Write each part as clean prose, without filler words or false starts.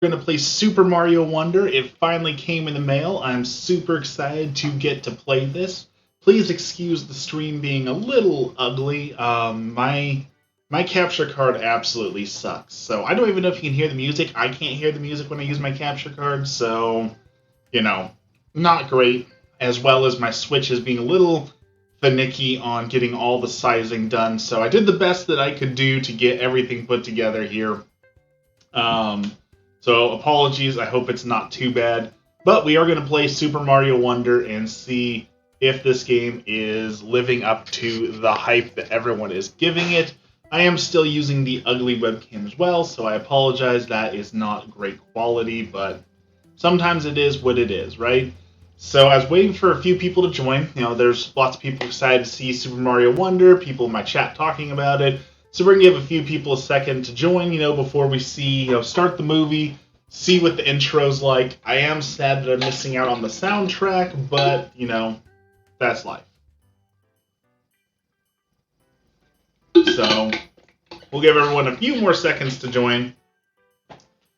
We're going to play Super Mario Wonder. It finally came in the mail. I'm super excited to get to play this. Please excuse the stream being a little ugly. My capture card absolutely sucks. So I don't even know if you can hear the music. I can't hear the music when I use my capture card. So, not great. As well as my Switch is being a little finicky on getting all the sizing done. So I did the best that I could do to get everything put together here. So apologies, I hope it's not too bad. But we are going to play Super Mario Wonder and see if this game is living up to the hype that everyone is giving it. I am still using the ugly webcam as well, so I apologize. That is not great quality, but sometimes it is what it is, right? So I was waiting for a few people to join. There's lots of people excited to see Super Mario Wonder, people in my chat talking about it. So we're going to give a few people a second to join, before we start the movie, see what the intro's like. I am sad that I'm missing out on the soundtrack, but, that's life. So we'll give everyone a few more seconds to join.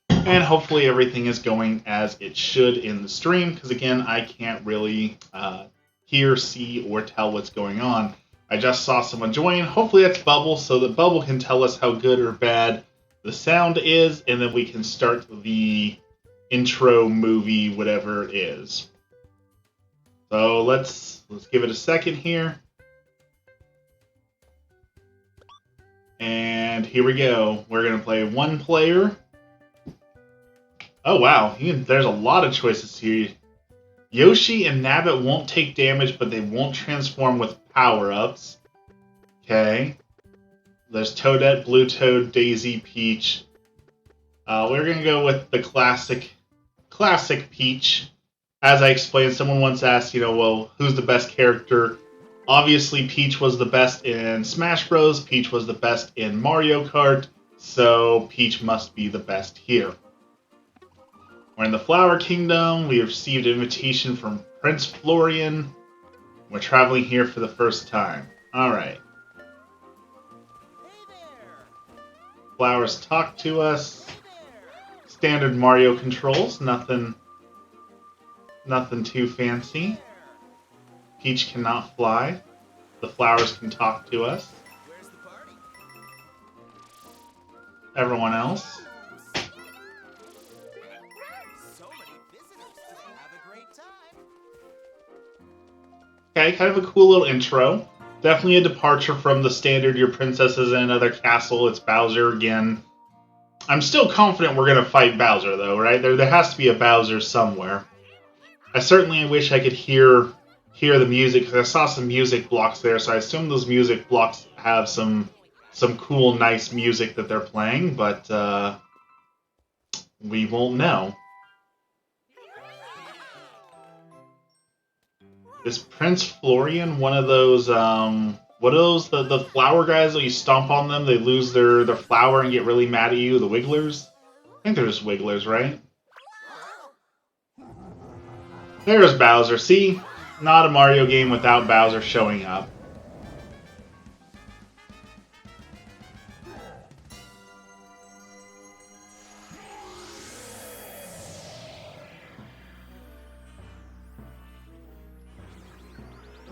And hopefully everything is going as it should in the stream, because again, I can't really hear, see, or tell what's going on. I just saw someone join. Hopefully that's Bubble, so that Bubble can tell us how good or bad the sound is, and then we can start the intro movie, whatever it is. So let's give it a second here. And here we go. We're going to play one player. Oh, wow. There's a lot of choices here. Yoshi and Nabbit won't take damage, but they won't transform with power-ups. Okay. There's Toadette, Blue Toad, Daisy, Peach. We're going to go with the classic Peach. As I explained, someone once asked, well, who's the best character? Obviously, Peach was the best in Smash Bros. Peach was the best in Mario Kart, so Peach must be the best here. We're in the Flower Kingdom. We have received an invitation from Prince Florian. We're traveling here for the first time. Alright. Flowers talk to us. Standard Mario controls. Nothing too fancy. Peach cannot fly. The flowers can talk to us. Everyone else. Okay, kind of a cool little intro. Definitely a departure from the standard your princess is in another castle, it's Bowser again. I'm still confident we're going to fight Bowser, though, right? There has to be a Bowser somewhere. I certainly wish I could hear the music, because I saw some music blocks there, so I assume those music blocks have some cool, nice music that they're playing, but we won't know. Is Prince Florian one of those, what are those, the flower guys that you stomp on them, they lose their flower and get really mad at you, the Wigglers? I think they're just Wigglers, right? There's Bowser. See? Not a Mario game without Bowser showing up.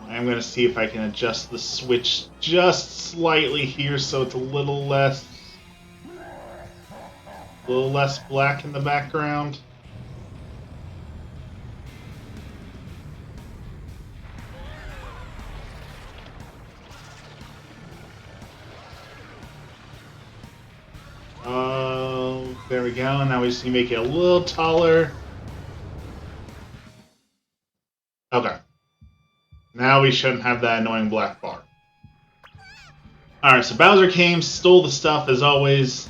I'm going to see if I can adjust the Switch just slightly here so it's a little less black in the background. Oh, there we go. Now we just need to make it a little taller. Okay. Now we shouldn't have that annoying black bar. Alright, so Bowser came, stole the stuff as always.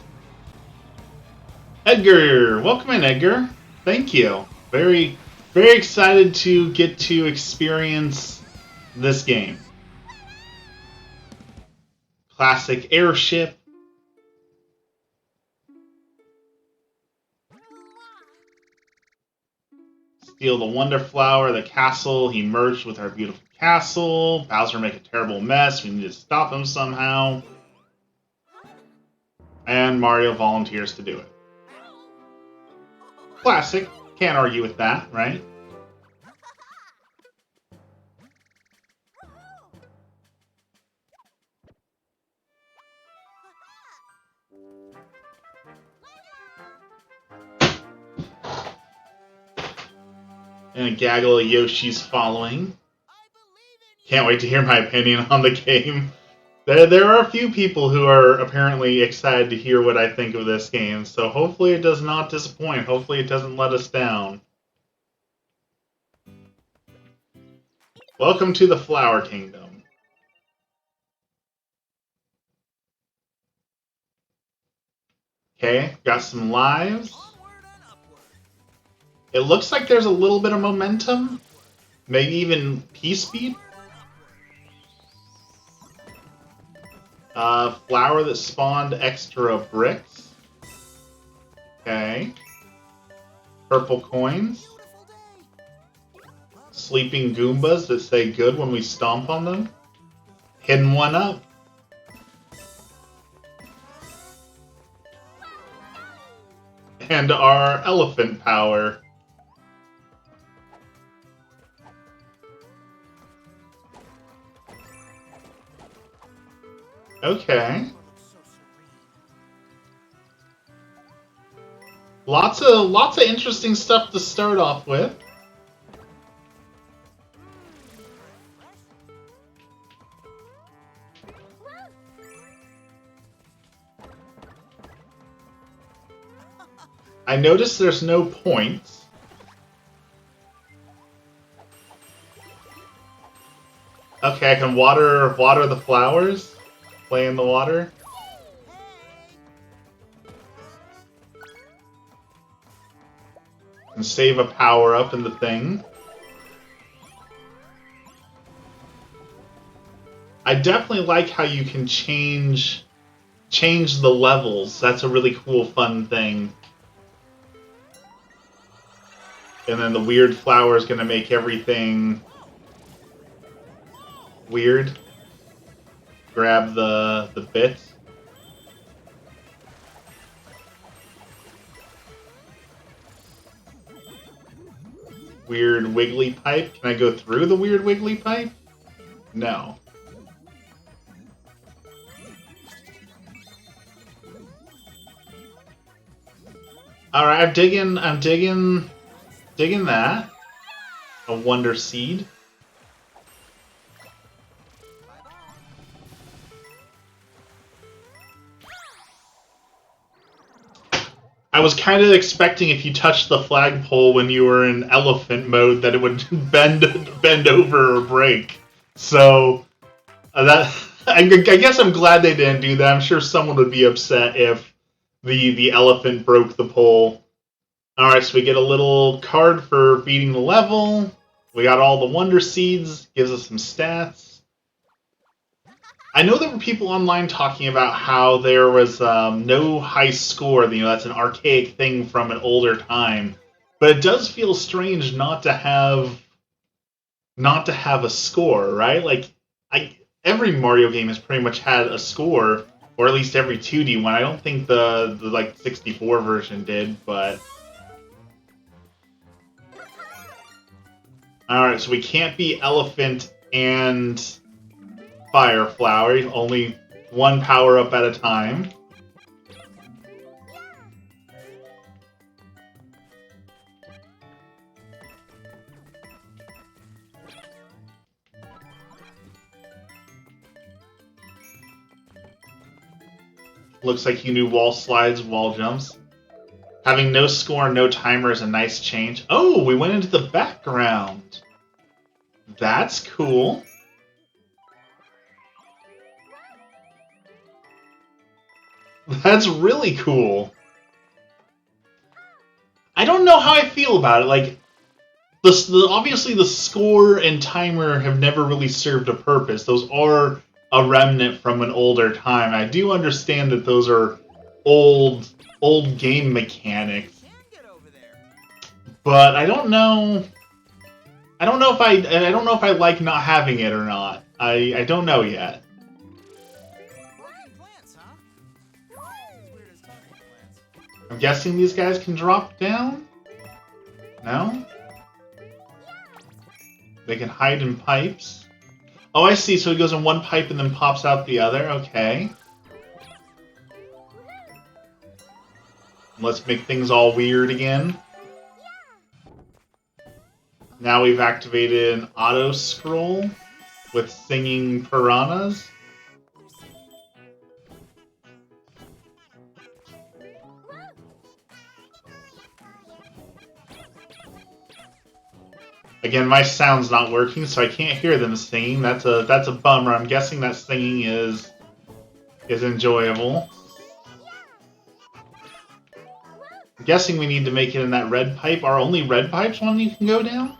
Edgar! Welcome in, Edgar. Thank you. Very, very excited to get to experience this game. Classic airship. Steal the Wonder Flower, the castle. He merged with our beautiful castle. Bowser make a terrible mess. We need to stop him somehow. And Mario volunteers to do it. Classic. Can't argue with that, right? And a gaggle of Yoshi's following. Can't wait to hear my opinion on the game. There are a few people who are apparently excited to hear what I think of this game, so hopefully it does not disappoint. Hopefully it doesn't let us down. Welcome to the Flower Kingdom. Okay, got some lives. It looks like there's a little bit of momentum. Maybe even P-Speed. Flower that spawned extra bricks. Okay. Purple coins. Sleeping Goombas that say good when we stomp on them. Hidden one up. And our elephant power. Okay. Lots of interesting stuff to start off with. I noticed there's no points. Okay, I can water the flowers. Play in the water. And save a power up in the thing. I definitely like how you can change the levels. That's a really cool, fun thing. And then the weird flower is going to make everything weird. Grab the bits. Weird wiggly pipe. Can I go through the weird wiggly pipe? No. Alright, I'm digging that. A Wonder Seed. I was kind of expecting if you touched the flagpole when you were in elephant mode that it would bend over or break. So I guess I'm glad they didn't do that. I'm sure someone would be upset if the elephant broke the pole. Alright, so we get a little card for beating the level. We got all the Wonder Seeds, gives us some stats. I know there were people online talking about how there was no high score. That's an archaic thing from an older time. But it does feel strange not to have a score, right? Like, every Mario game has pretty much had a score, or at least every 2D one. I don't think the like 64 version did, but alright, so we can't be Elephant and Fire Flower, only one power up at a time. Looks like you knew wall slides, wall jumps. Having no score, no timer is a nice change. Oh, we went into the background. That's cool. That's really cool. I don't know how I feel about it. Like, obviously the score and timer have never really served a purpose. Those are a remnant from an older time. I do understand that those are old game mechanics, but I don't know. I don't know if I like not having it or not. I don't know yet. I'm guessing these guys can drop down? No? They can hide in pipes. Oh, I see. So he goes in one pipe and then pops out the other. Okay. Let's make things all weird again. Now we've activated an auto scroll with singing piranhas. Again, my sound's not working, so I can't hear them singing. That's a bummer. I'm guessing that singing is enjoyable. I'm guessing we need to make it in that red pipe. Are only red pipes one you can go down?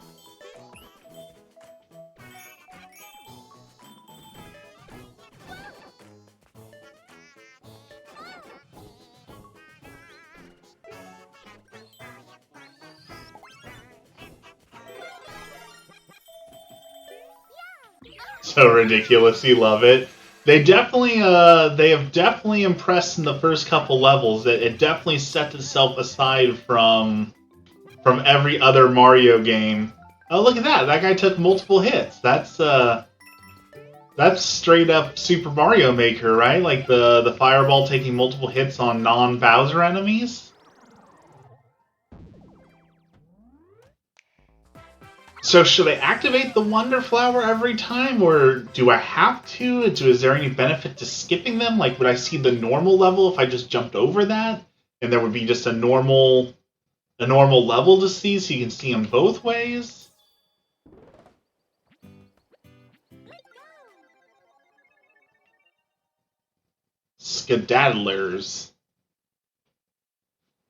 So ridiculous, you love it. They have definitely impressed in the first couple levels. It definitely sets itself aside from every other Mario game. Oh, look at that! That guy took multiple hits. That's straight up Super Mario Maker, right? Like the fireball taking multiple hits on non-Bowser enemies. So should I activate the Wonder Flower every time, or do I have to? Is there any benefit to skipping them? Like, would I see the normal level if I just jumped over that? And there would be just a normal level to see, so you can see them both ways? Skedaddlers.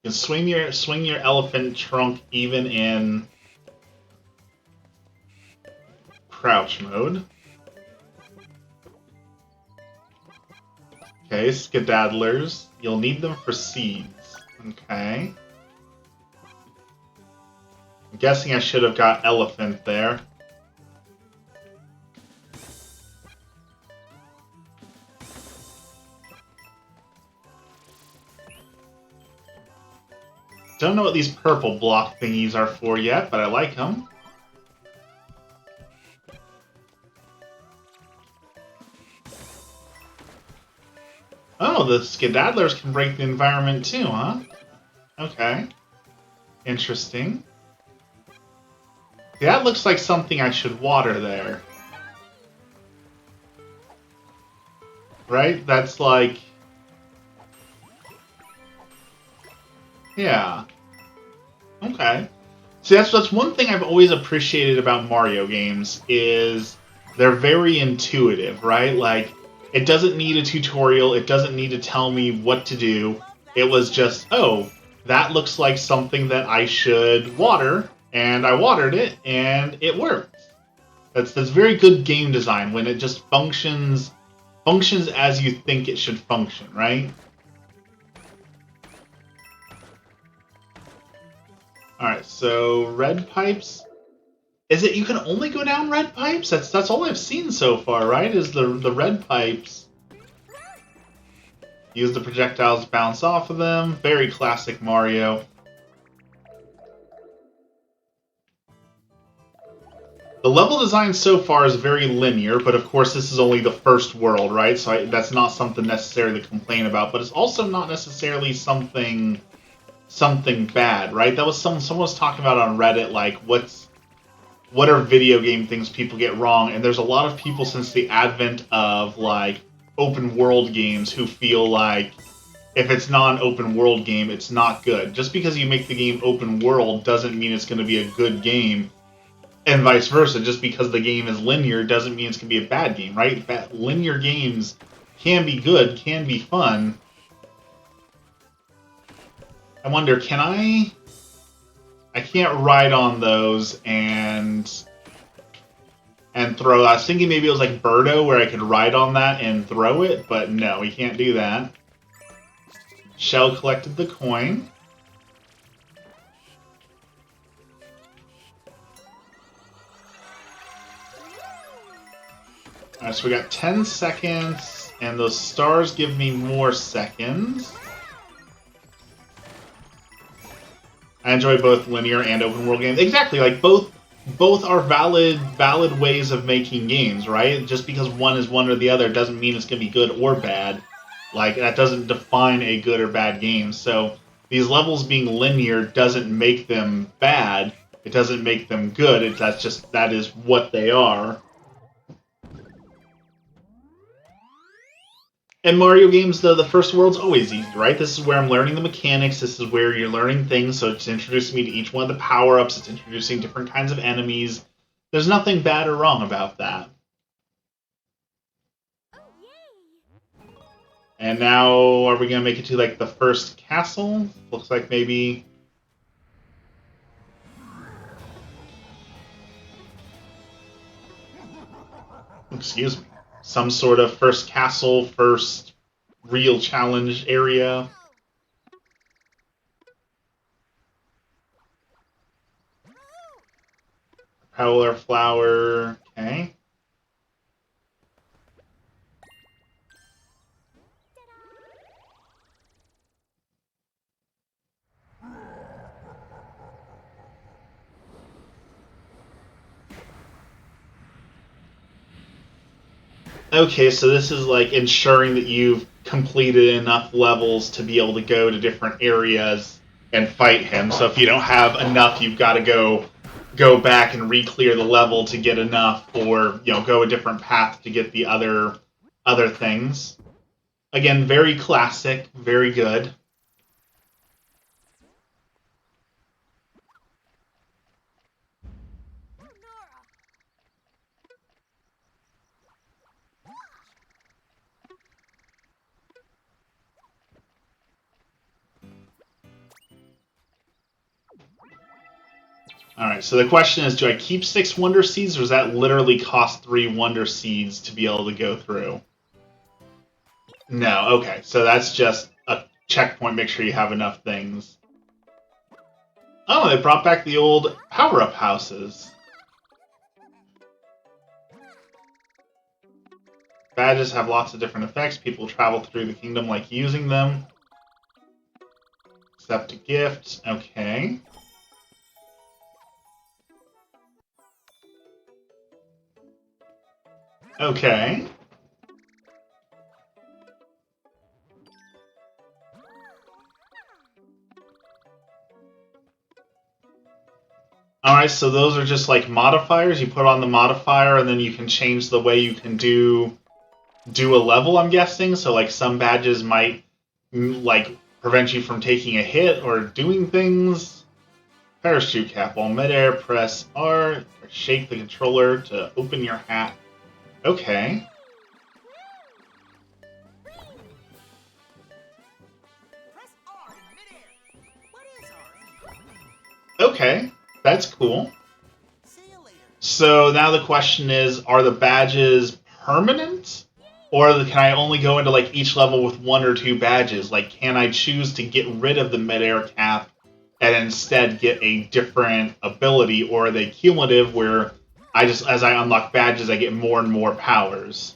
You can swing your elephant trunk even in crouch mode. Okay, skedaddlers. You'll need them for seeds. Okay. I'm guessing I should have got elephant there. Don't know what these purple block thingies are for yet, but I like them. Oh, the skedaddlers can break the environment too, huh? Okay. Interesting. That looks like something I should water there. Right? That's like... Yeah. Okay. See, that's one thing I've always appreciated about Mario games, is they're very intuitive, right? Like, it doesn't need a tutorial, it doesn't need to tell me what to do. It was just, oh, that looks like something that I should water, and I watered it, and it worked. That's very good game design, when it just functions as you think it should function, right? Alright, so red pipes. Is it you can only go down red pipes? That's all I've seen so far, right? Is the red pipes. Use the projectiles to bounce off of them. Very classic Mario. The level design so far is very linear, but of course this is only the first world, right? So that's not something necessarily to complain about, but it's also not necessarily something bad, right? That was someone was talking about on Reddit, like what are video game things people get wrong? And there's a lot of people since the advent of like open world games who feel like if it's not an open world game, it's not good. Just because you make the game open world doesn't mean it's going to be a good game, and vice versa. Just because the game is linear doesn't mean it's going to be a bad game, right? Linear games can be good, can be fun. I wonder, can I can't ride on those and throw. I was thinking maybe it was like Birdo, where I could ride on that and throw it, but no, we can't do that. Shell collected the coin. Alright, so we got 10 seconds, and those stars give me more seconds. I enjoy both linear and open world games. Exactly, like both are valid ways of making games, right? Just because one is one or the other doesn't mean it's gonna be good or bad. Like that doesn't define a good or bad game. So these levels being linear doesn't make them bad. It doesn't make them good. That is what they are. And Mario games, though, the first world's always easy, right? This is where I'm learning the mechanics. This is where you're learning things. So it's introducing me to each one of the power-ups. It's introducing different kinds of enemies. There's nothing bad or wrong about that. And now, are we going to make it to, like, the first castle? Looks like maybe... Excuse me. Some sort of first castle, first real challenge area. Howler flower. Okay. Okay, so this is like ensuring that you've completed enough levels to be able to go to different areas and fight him. So if you don't have enough, you've got to go back and re-clear the level to get enough, or go a different path to get the other things. Again, very classic, very good. Alright, so the question is, do I keep 6 Wonder Seeds, or does that literally cost 3 Wonder Seeds to be able to go through? No, okay, so that's just a checkpoint, make sure you have enough things. Oh, they brought back the old power-up houses. Badges have lots of different effects. People travel through the kingdom like using them. Accept a gift. Okay. Okay. Alright, so those are just like modifiers. You put on the modifier and then you can change the way you can do a level, I'm guessing. So like some badges might like prevent you from taking a hit or doing things. Parachute cap. While midair, press R or shake the controller to open your hat. Okay. Okay, that's cool. So now the question is, are the badges permanent? Or can I only go into like each level with 1 or 2 badges? Like, can I choose to get rid of the midair cap and instead get a different ability? Or are they cumulative where as I unlock badges, I get more and more powers?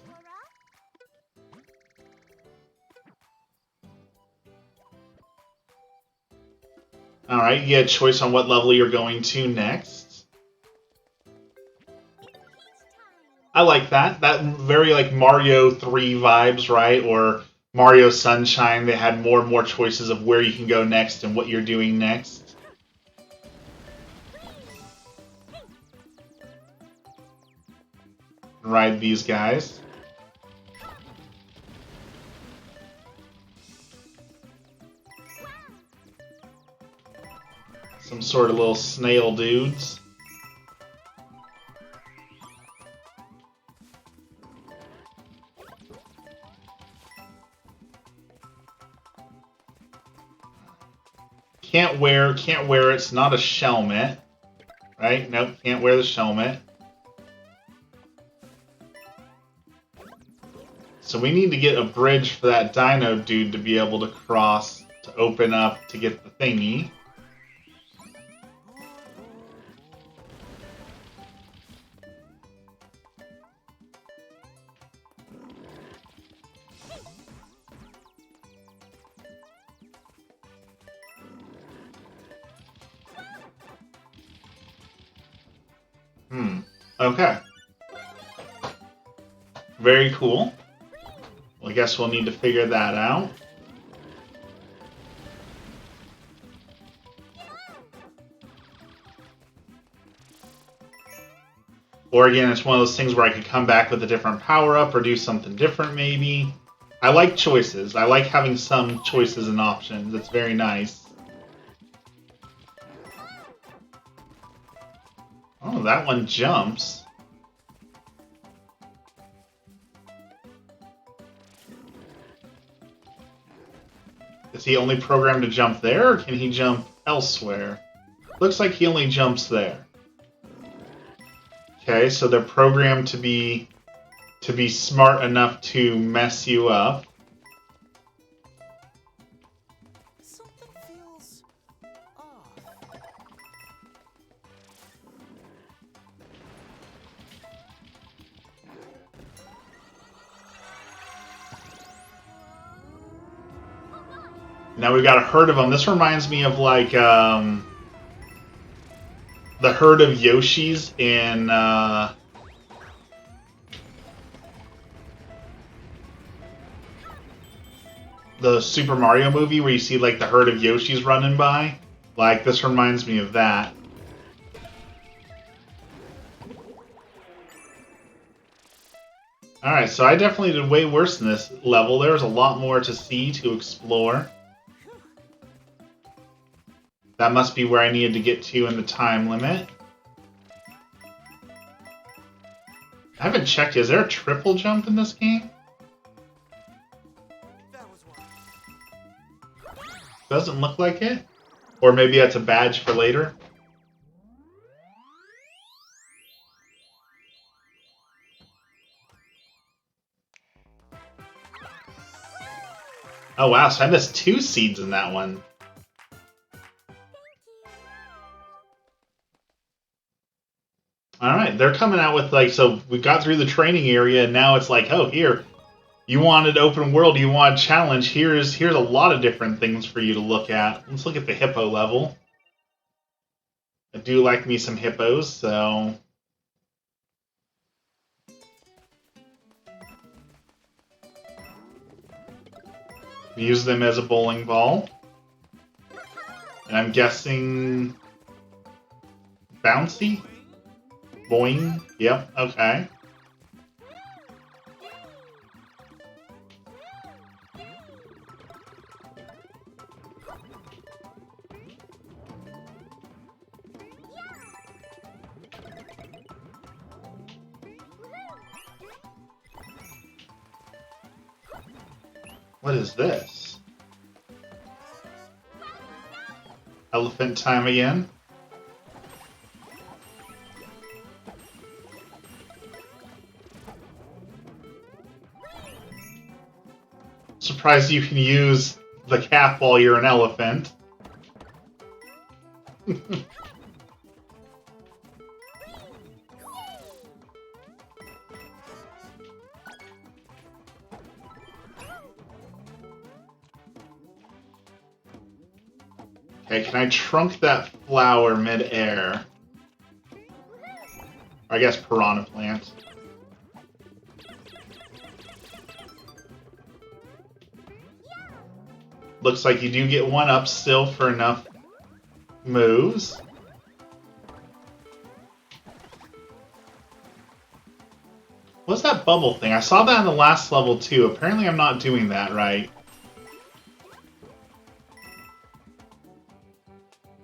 Alright, you get a choice on what level you're going to next. I like that. That very like Mario 3 vibes, right? Or Mario Sunshine, they had more and more choices of where you can go next and what you're doing next. Ride these guys. Some sort of little snail dudes. Can't wear it. It's not a Shelmet. Right? Nope, can't wear the Shelmet. So we need to get a bridge for that dino dude to be able to cross, to open up, to get the thingy. Okay. Very cool. Well, I guess we'll need to figure that out. Or again, it's one of those things where I could come back with a different power-up or do something different, maybe. I like choices. I like having some choices and options. It's very nice. Oh, that one jumps. Is he only programmed to jump there, or can he jump elsewhere? Looks like he only jumps there. Okay, so they're programmed to be smart enough to mess you up. Something feels off. Now we've got a herd of them. This reminds me of like the herd of Yoshis in the Super Mario movie, where you see like the herd of Yoshis running by. Like, this reminds me of that. Alright, so I definitely did way worse in this level. There's a lot more to see, to explore. That must be where I needed to get to in the time limit. I haven't checked. Is there a triple jump in this game? That was one. Doesn't look like it. Or maybe that's a badge for later. Oh wow, so I missed 2 seeds in that one. Alright, they're coming out with like, so we got through the training area and now it's like, oh here, you wanted open world, you want challenge, here's a lot of different things for you to look at. Let's look at the hippo level. I do like me some hippos, so... use them as a bowling ball. And I'm guessing... bouncy? Boing? Yep, okay. What is this? Elephant time again? Surprised you can use the cap while you're an elephant. Okay, can I trunk that flower mid-air? I guess piranha plant. Looks like you do get 1 up still for enough moves. What's that bubble thing? I saw that in the last level too. Apparently I'm not doing that right.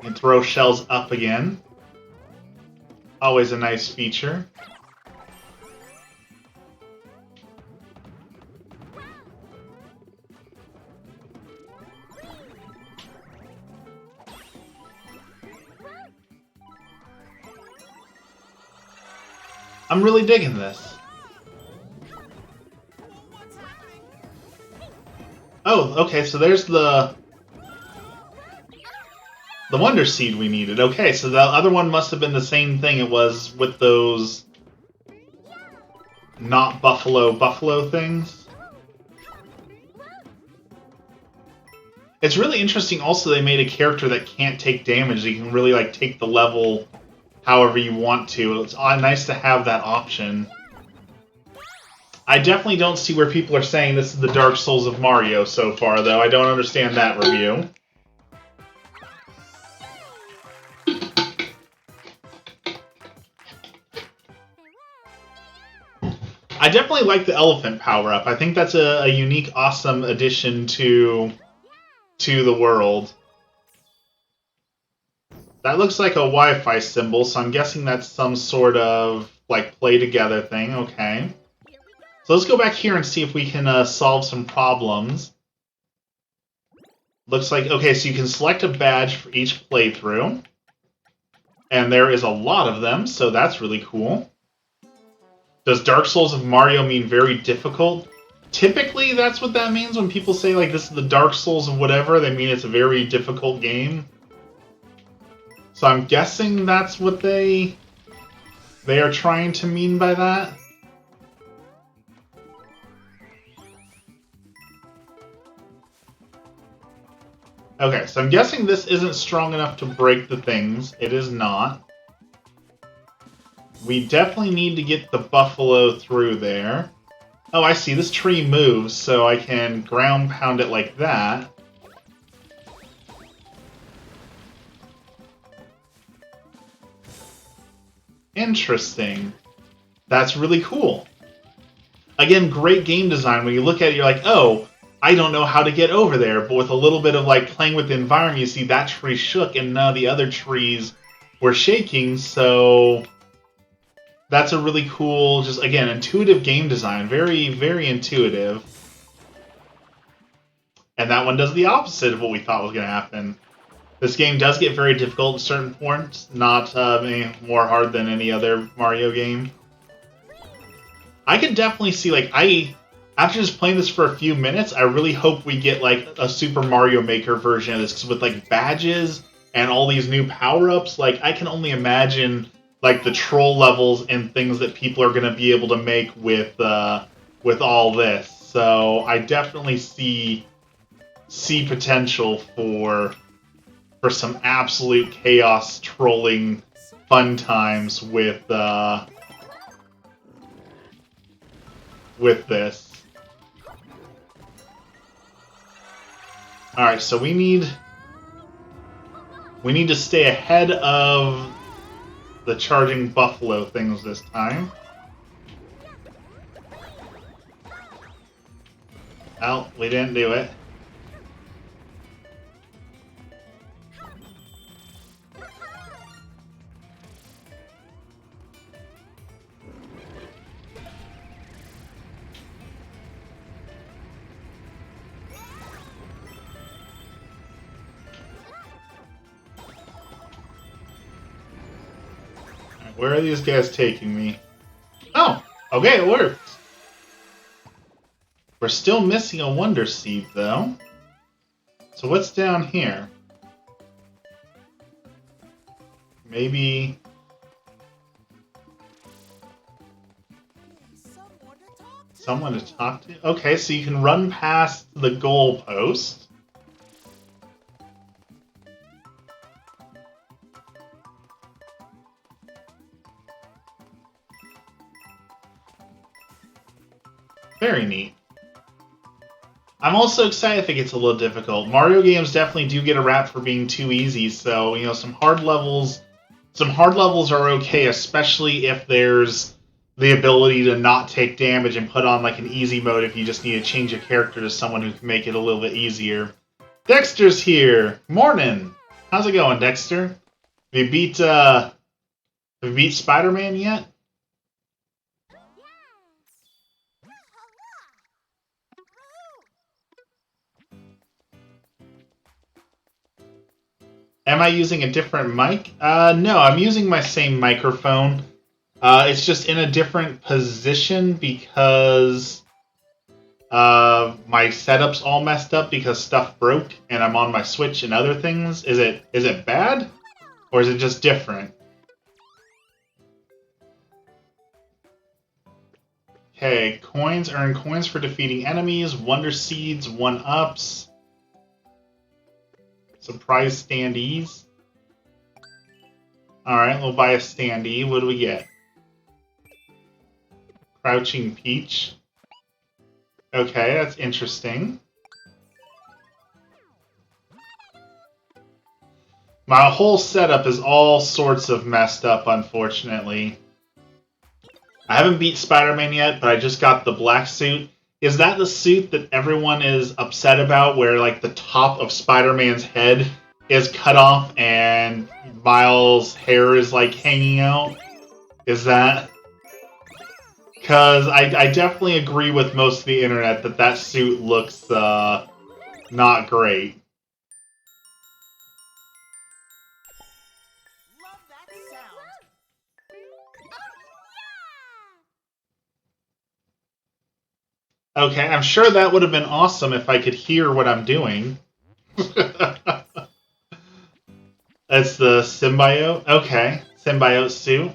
And throw shells up again. Always a nice feature. I'm really digging this. Oh, okay, so there's the Wonder Seed we needed. Okay, so the other one must have been the same thing it was with those not buffalo things. It's really interesting also they made a character that can't take damage. You can really like take the level however you want to. It's nice to have that option. I definitely don't see where people are saying this is the Dark Souls of Mario so far, though. I don't understand that review. I definitely like the elephant power-up. I think that's a unique, awesome addition to the world. That looks like a Wi-Fi symbol, so I'm guessing that's some sort of, like, play-together thing. Okay. So let's go back here and see if we can solve some problems. Looks like... Okay, so you can select a badge for each playthrough. And there is a lot of them, so that's really cool. Does Dark Souls of Mario mean very difficult? Typically, that's what that means when people say, like, this is the Dark Souls of whatever. They mean it's a very difficult game. So I'm guessing that's what they are trying to mean by that. Okay, so I'm guessing this isn't strong enough to break the things. It is not. We definitely need to get the buffalo through there. Oh, I see. This tree moves, so I can ground pound it like that. Interesting. That's really cool. Again, great game design. When you look at it, you're like, oh, I don't know how to get over there. But with a little bit of, like, playing with the environment, you see that tree shook and none of the other trees were shaking, so... That's a really cool, just, again, intuitive game design. Very, very intuitive. And that one does the opposite of what we thought was going to happen. This game does get very difficult at certain points, not any more hard than any other Mario game. I could definitely see, like, after just playing this for a few minutes, I really hope we get, like, a Super Mario Maker version of this, because with, like, badges and all these new power-ups, like, I can only imagine... like the troll levels and things that people are going to be able to make with all this. So I definitely see potential for some absolute chaos trolling fun times with this. All right, so we need to stay ahead of the charging buffalo things this time. Well, we didn't do it. Where are these guys taking me? Oh! Okay, it worked! We're still missing a Wonder Seed, though. So what's down here? Maybe... someone to talk to? Okay, so you can run past the goalpost. Very neat. I'm also excited if it gets a little difficult. Mario games definitely do get a rap for being too easy, so, you know, some hard levels are okay, especially if there's the ability to not take damage and put on, like, an easy mode if you just need to change your character to someone who can make it a little bit easier. Dexter's here! Morning! How's it going, Dexter? Have you beat Spider-Man yet? Am I using a different mic? No, I'm using my same microphone. It's just in a different position because my setup's all messed up because stuff broke and I'm on my Switch and other things. Is it bad? Or is it just different? Okay, coins. Earn coins for defeating enemies. Wonder Seeds, 1-ups. Surprise standees. Alright, we'll buy a standee. What do we get? Crouching Peach. Okay, that's interesting. My whole setup is all sorts of messed up, unfortunately. I haven't beat Spider-Man yet, but I just got the black suit. Is that the suit that everyone is upset about, where like the top of Spider-Man's head is cut off and Miles' hair is like hanging out? Is that? Because I definitely agree with most of the internet that that suit looks not great. Love that sound. Okay, I'm sure that would have been awesome if I could hear what I'm doing. That's the symbiote? Okay, symbiote suit.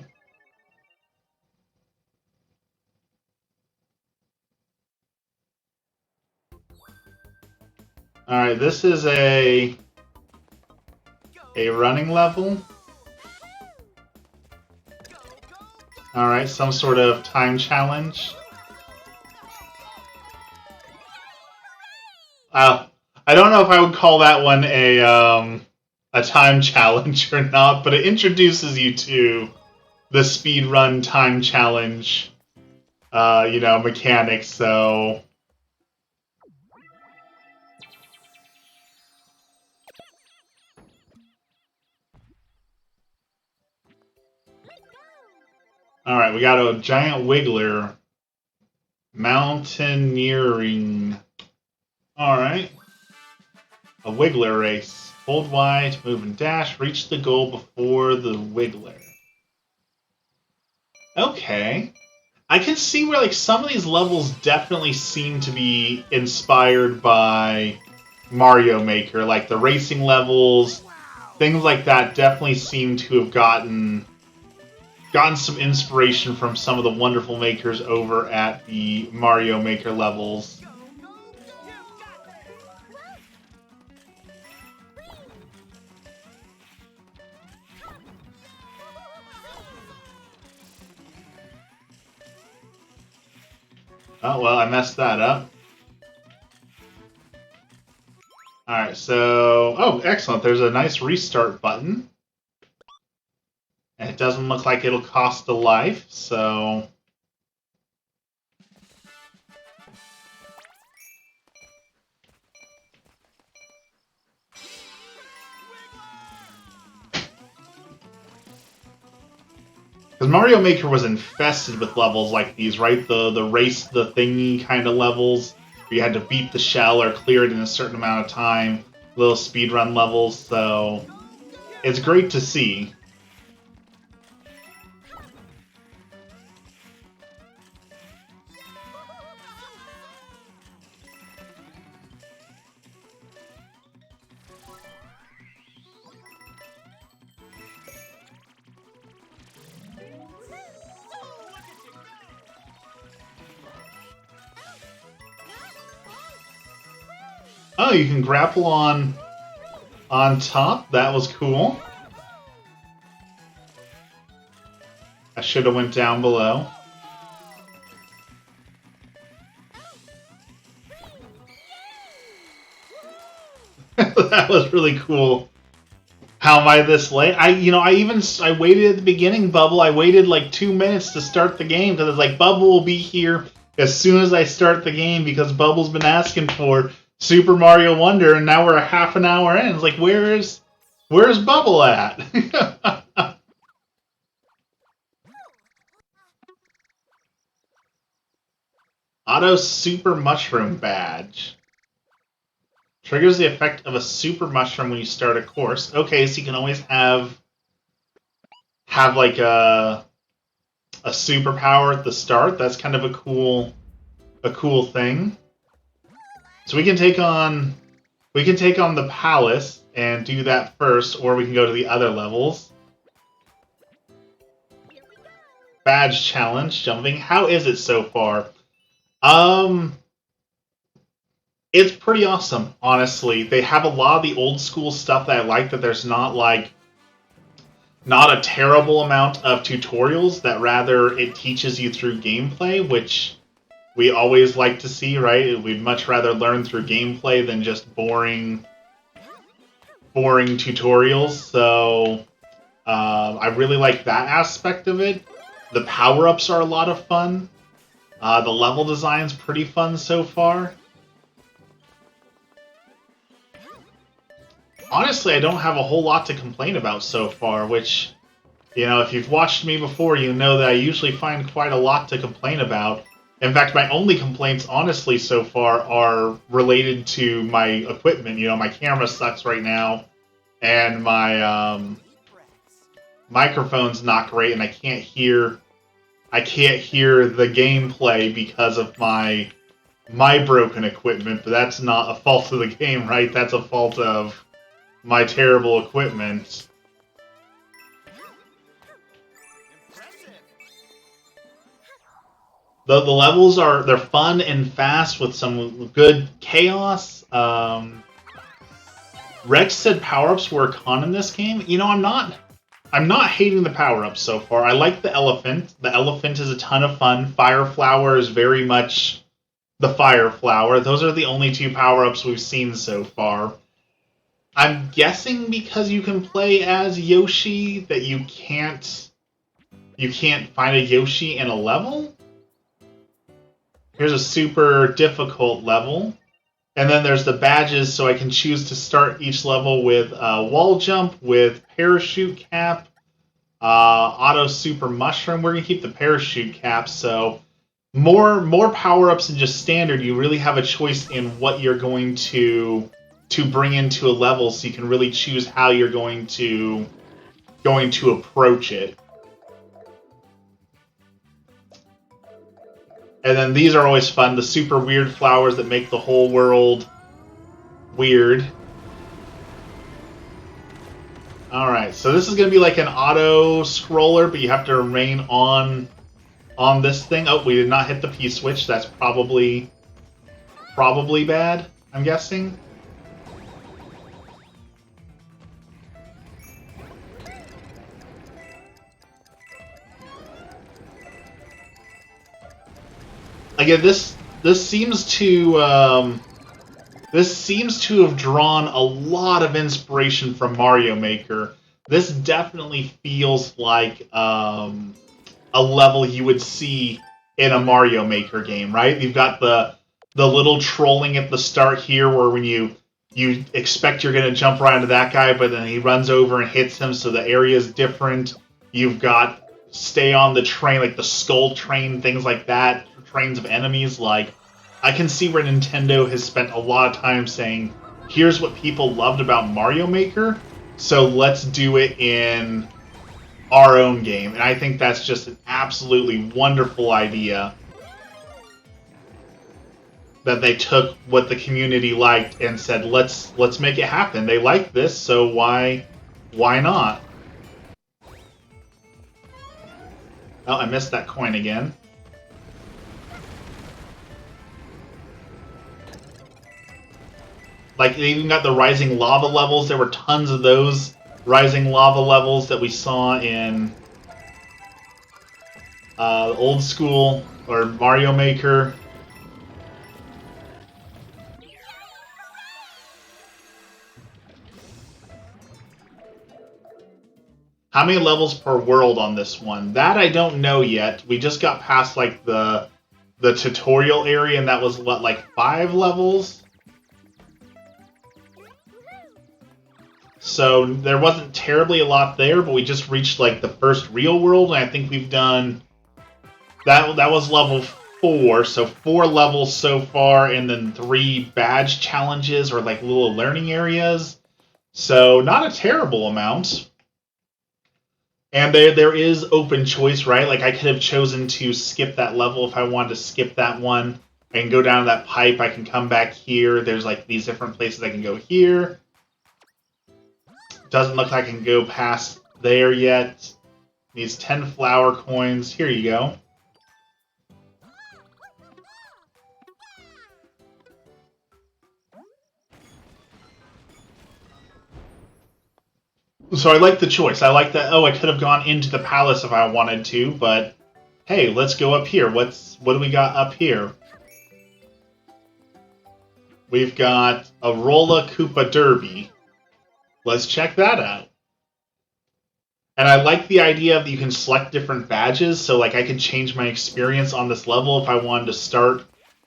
Alright, this is a running level. Alright, some sort of time challenge. I don't know if I would call that one a time challenge or not, but it introduces you to the speed run time challenge, mechanics. So all right, we got a giant wiggler, mountaineering. All right, a wiggler race. Hold Y to move and dash. Reach the goal before the wiggler. Okay. I can see where like some of these levels definitely seem to be inspired by Mario Maker, like the racing levels, things like that definitely seem to have gotten some inspiration from some of the wonderful makers over at the Mario Maker levels. Oh, well, I messed that up. Alright, so... Oh, excellent. There's a nice restart button. And it doesn't look like it'll cost a life, so... Because Mario Maker was infested with levels like these, right? The race the thingy kind of levels, where you had to beat the shell or clear it in a certain amount of time. Little speedrun levels, so... It's great to see. Oh, you can grapple on top? That was cool. I should have went down below. That was really cool. How am I this late? I waited at the beginning, Bubble. I waited like 2 minutes to start the game because it's like Bubble will be here as soon as I start the game because Bubble's been asking for Super Mario Wonder, and now we're a half an hour in. It's like, where's Bubble at? Auto Super Mushroom Badge. Triggers the effect of a super mushroom when you start a course. Okay, so you can always have like a superpower at the start. That's kind of a cool thing. So we can take on the palace and do that first, or we can go to the other levels. Badge challenge, jumping. How is it so far? It's pretty awesome, honestly. They have a lot of the old school stuff that I like, that there's not like not a terrible amount of tutorials, that rather it teaches you through gameplay, which we always like to see, right? We'd much rather learn through gameplay than just boring tutorials. So I really like that aspect of it. The power-ups are a lot of fun. The level design's pretty fun so far. Honestly, I don't have a whole lot to complain about so far, which, you know, if you've watched me before, you know that I usually find quite a lot to complain about. In fact, my only complaints, honestly, so far are related to my equipment. You know, my camera sucks right now, and my microphone's not great, and I can't hear the gameplay because of my broken equipment. But that's not a fault of the game, right? That's a fault of my terrible equipment. The levels they're fun and fast with some good chaos. Rex said power-ups were a con in this game. You know, I'm not hating the power-ups so far. I like the elephant. The elephant is a ton of fun. Fire flower is very much the fire flower. Those are the only two power-ups we've seen so far. I'm guessing because you can play as Yoshi that you can't find a Yoshi in a level. Here's a super difficult level. And then there's the badges, so I can choose to start each level with wall jump, with parachute cap, auto super mushroom. We're going to keep the parachute cap, so more power-ups than just standard. You really have a choice in what you're going to bring into a level, so you can really choose how you're going to approach it. And then these are always fun, the super weird flowers that make the whole world weird. Alright, so this is going to be like an auto-scroller, but you have to remain on this thing. Oh, we did not hit the P-switch. That's probably bad, I'm guessing. Again, this seems to have drawn a lot of inspiration from Mario Maker. This definitely feels like a level you would see in a Mario Maker game, right? You've got the little trolling at the start here, where when you expect you're going to jump right into that guy, but then he runs over and hits him, so the area is different. You've got stay on the train, like the skull train, things like that, trains of enemies. Like, I can see where Nintendo has spent a lot of time saying, here's what people loved about Mario Maker, so let's do it in our own game. And I think that's just an absolutely wonderful idea, that they took what the community liked and said, let's make it happen. They like this, so why not? Oh, I missed that coin again. Like, they even got the rising lava levels. There were tons of those rising lava levels that we saw in old school or Mario Maker. How many levels per world on this one? That I don't know yet. We just got past like the tutorial area, and that was what, like 5 levels? So there wasn't terribly a lot there, but we just reached like the first real world, and I think we've done that was level 4, so 4 levels so far, and then 3 badge challenges or like little learning areas. So not a terrible amount. And there is open choice, right? Like, I could have chosen to skip that level if I wanted to skip that one. I can go down that pipe, I can come back here. There's like these different places I can go here. Doesn't look like I can go past there yet. Needs 10 flower coins. Here you go. So I like the choice. I like that, oh, I could have gone into the palace if I wanted to, but hey, let's go up here. What do we got up here? We've got a Rolla Koopa Derby. Let's check that out. And I like the idea that you can select different badges, so like I could change my experience on this level if I wanted to start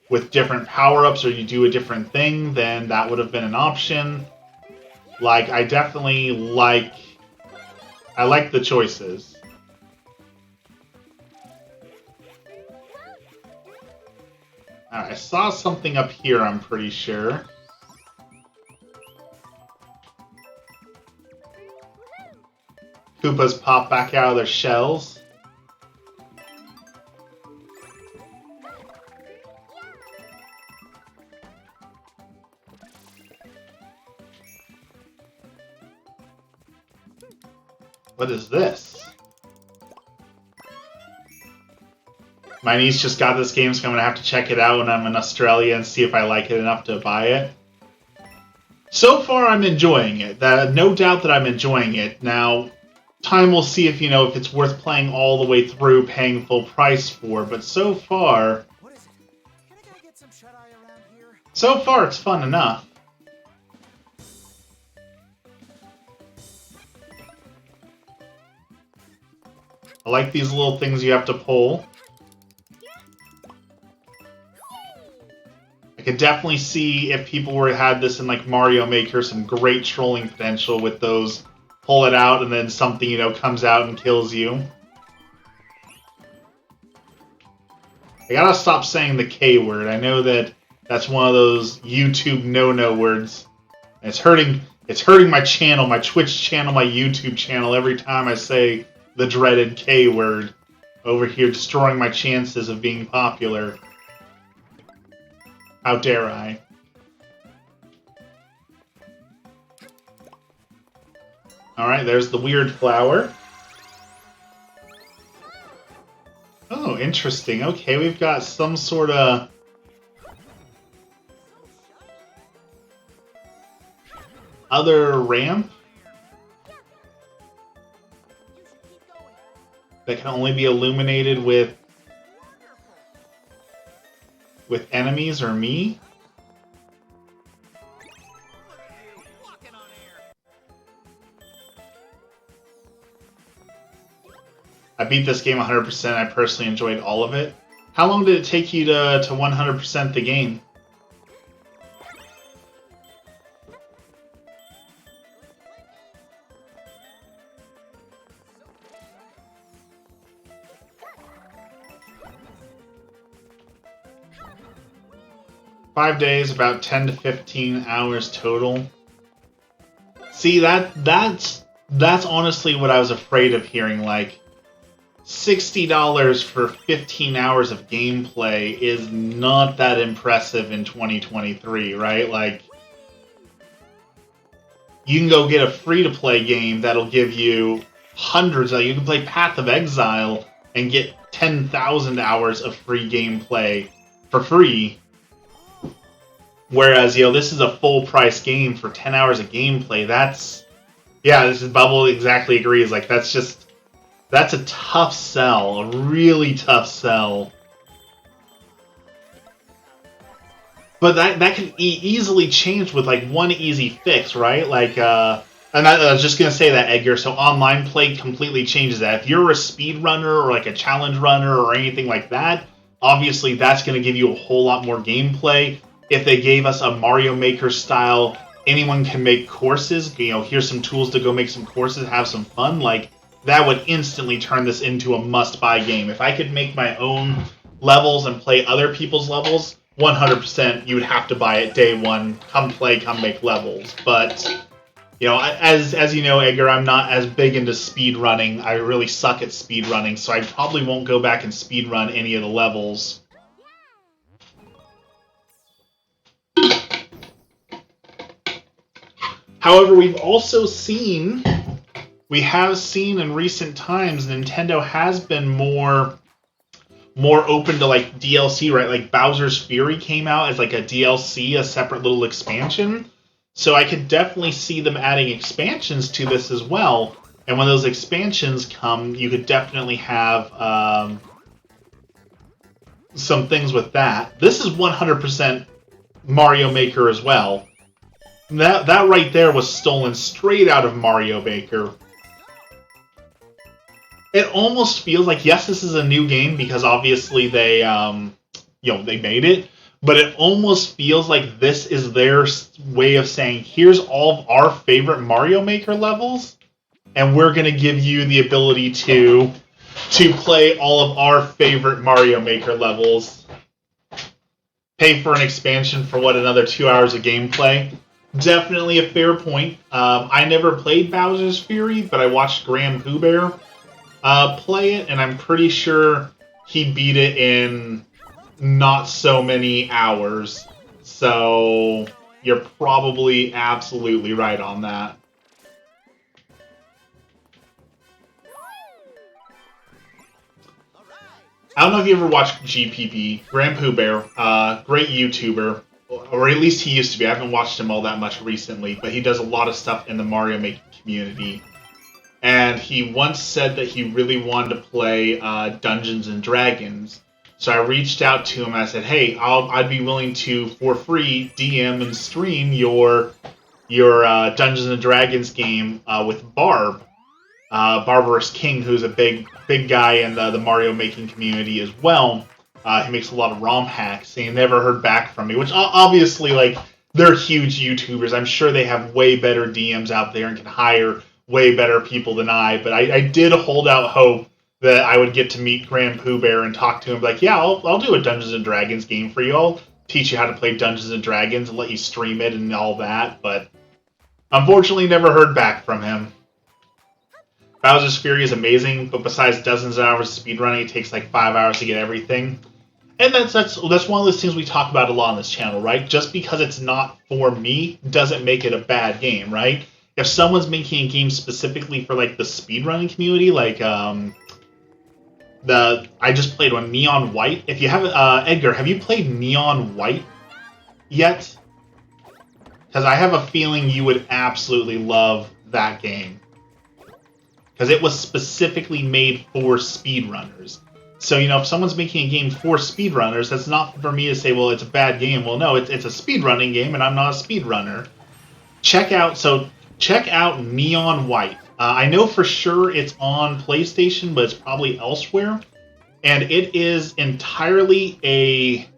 with different power-ups or you do a different thing, then that would have been an option. Like, I definitely like... I like the choices. I saw something up here, I'm pretty sure. Koopas pop back out of their shells. What is this? My niece just got this game, so I'm going to have to check it out when I'm in Australia and see if I like it enough to buy it. So far, I'm enjoying it. No doubt that I'm enjoying it. Now, time will see if, if it's worth playing all the way through, paying full price for, but so far... What is it? Can I get some shut-eye around here? So far, it's fun enough. I like these little things you have to pull. I could definitely see if people had this in like Mario Maker, some great trolling potential with those pull it out and then something, comes out and kills you. I gotta stop saying the K word. I know that that's one of those YouTube no-no words. And it's hurting my channel, my Twitch channel, my YouTube channel every time I say the dreaded K word over here, destroying my chances of being popular. How dare I? Alright, there's the weird flower. Oh, interesting. Okay, we've got some sort of... other ramp that can only be illuminated with enemies or me. I beat this game 100%. I personally enjoyed all of it. How long did it take you to 100% the game? $5 days, about 10 to 15 hours total. See, that's honestly what I was afraid of hearing. Like, $60 for 15 hours of gameplay is not that impressive in 2023, right? Like, you can go get a free-to-play game that'll give you hundreds. You can play Path of Exile and get 10,000 hours of free gameplay for free. Whereas, this is a full-price game for 10 hours of gameplay. This is Bubble exactly agrees. Like, that's a tough sell. A really tough sell. But that can easily change with, like, one easy fix, right? Like, and I was just going to say that, Edgar. So online play completely changes that. If you're a speedrunner or, like, a challenge runner or anything like that, obviously that's going to give you a whole lot more gameplay. If they gave us a Mario Maker style, anyone can make courses, here's some tools to go make some courses, have some fun, like, that would instantly turn this into a must-buy game. If I could make my own levels and play other people's levels, 100% you would have to buy it day one, come play, come make levels. But, as you know, Edgar, I'm not as big into speedrunning. I really suck at speedrunning, so I probably won't go back and speedrun any of the levels. However, we have seen in recent times, Nintendo has been more open to, like, DLC, right? Like, Bowser's Fury came out as, like, a DLC, a separate little expansion. So I could definitely see them adding expansions to this as well. And when those expansions come, you could definitely have some things with that. This is 100% Mario Maker as well. That right there was stolen straight out of Mario Maker. It almost feels like, yes, this is a new game because obviously they, they made it. But it almost feels like this is their way of saying, here's all of our favorite Mario Maker levels, and we're going to give you the ability to play all of our favorite Mario Maker levels. Pay for an expansion for, another 2 hours of gameplay? Definitely a fair point. I never played Bowser's Fury, but I watched Graham Pooh Bear play it, and I'm pretty sure he beat it in not so many hours. So you're probably absolutely right on that. I don't know if you ever watched GPB, Grand Pooh Bear, great YouTuber, or at least he used to be. I haven't watched him all that much recently, but he does a lot of stuff in the Mario Maker community. And he once said that he really wanted to play Dungeons and Dragons. So I reached out to him and I said, hey, I'd be willing to, for free, DM and stream your Dungeons and Dragons game with Barb. Barbarous King, who's a big guy in the Mario making community as well. He makes a lot of ROM hacks, and he never heard back from me, which obviously, like, they're huge YouTubers. I'm sure they have way better DMs out there and can hire way better people than I, but I did hold out hope that I would get to meet Grand Pooh Bear and talk to him, like, yeah, I'll do a Dungeons and Dragons game for you. I'll teach you how to play Dungeons and Dragons and let you stream it and all that, but unfortunately never heard back from him. Bowser's Fury is amazing, but besides dozens of hours of speedrunning, it takes like 5 hours to get everything. And that's one of those things we talk about a lot on this channel, right? Just because it's not for me doesn't make it a bad game, right? If someone's making a game specifically for like the speedrunning community, like I just played one, Neon White. If you haven't, Edgar, have you played Neon White yet? Because I have a feeling you would absolutely love that game. Because it was specifically made for speedrunners. So, if someone's making a game for speedrunners, that's not for me to say, well, it's a bad game. Well, no, it's a speedrunning game, and I'm not a speedrunner. Check out Neon White. I know for sure it's on PlayStation, but it's probably elsewhere. And it is entirely a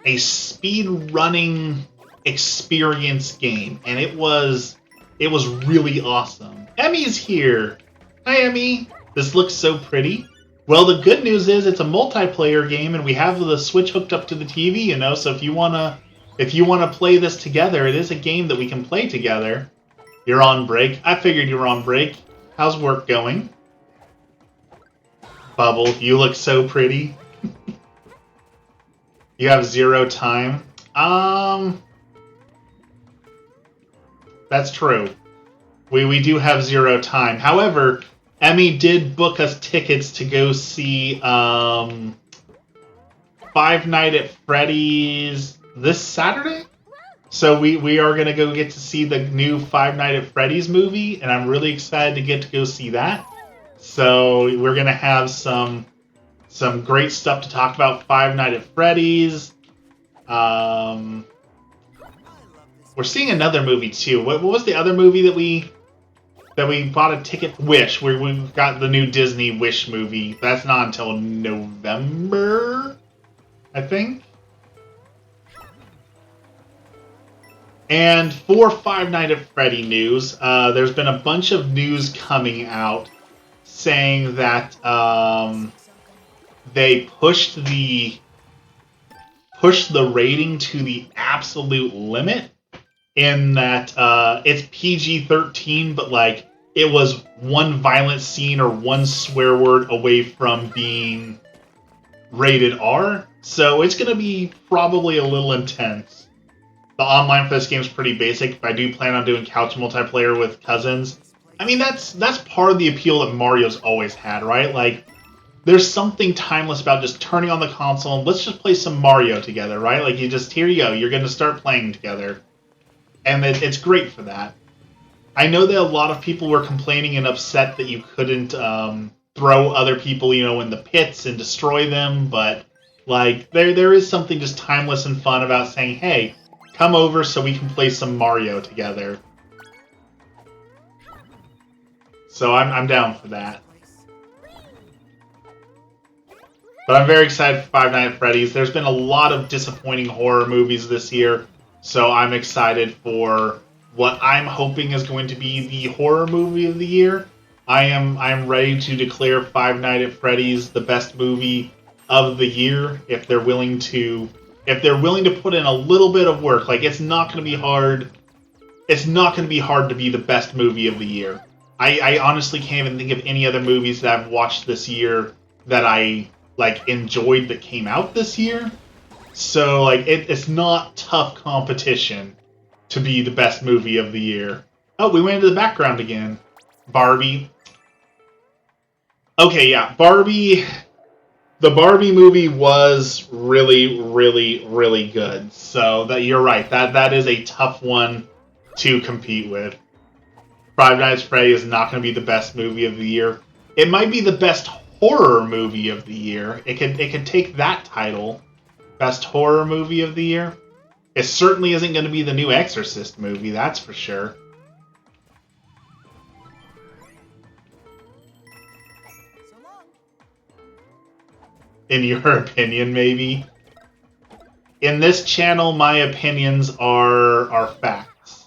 speedrunning experience game. And it was really awesome. Emmy's here! Hi, Emmy! This looks so pretty. Well, the good news is it's a multiplayer game, and we have the Switch hooked up to the TV, so if you wanna play this together, it is a game that we can play together. You're on break. I figured you were on break. How's work going? Bubble, you look so pretty. You have 0 time. That's true. We do have 0 time. However, Emmy did book us tickets to go see Five Nights at Freddy's this Saturday. So we are going to go get to see the new Five Nights at Freddy's movie, and I'm really excited to get to go see that. So we're going to have some great stuff to talk about Five Nights at Freddy's. We're seeing another movie too. What was the other movie that we bought a ticket? Wish. We've got the new Disney Wish movie. That's not until November, I think. And for Five Nights at Freddy news, there's been a bunch of news coming out saying that they pushed the rating to the absolute limit, in that it's PG-13, but like it was one violent scene or one swear word away from being rated R. So it's going to be probably a little intense. The online for this game is pretty basic, but I do plan on doing couch multiplayer with cousins. I mean, that's part of the appeal that Mario's always had, right? Like, there's something timeless about just turning on the console and let's just play some Mario together, right? Like, here you go, you're going to start playing together. and it's great for that. I know that a lot of people were complaining and upset that you couldn't throw other people, in the pits and destroy them, but like there is something just timeless and fun about saying, "Hey, come over so we can play some Mario together." So I'm down for that. But I'm very excited for Five Nights at Freddy's. There's been a lot of disappointing horror movies this year, so I'm excited for what I'm hoping is going to be the horror movie of the year. I'm ready to declare Five Nights at Freddy's the best movie of the year if they're willing to put in a little bit of work. Like, it's not going to be hard. It's not going to be hard to be the best movie of the year. I honestly can't even think of any other movies that I've watched this year that I enjoyed that came out this year. So it's not tough competition to be the best movie of the year. Oh, we went into the background again. Barbie. Okay, yeah, Barbie. The Barbie movie was really, really, really good. So that you're right. That is a tough one to compete with. Five Nights at Freddy's is not going to be the best movie of the year. It might be the best horror movie of the year. It could take that title, best horror movie of the year. It certainly isn't going to be the new Exorcist movie, that's for sure. So long. In your opinion, maybe. In this channel, my opinions are facts.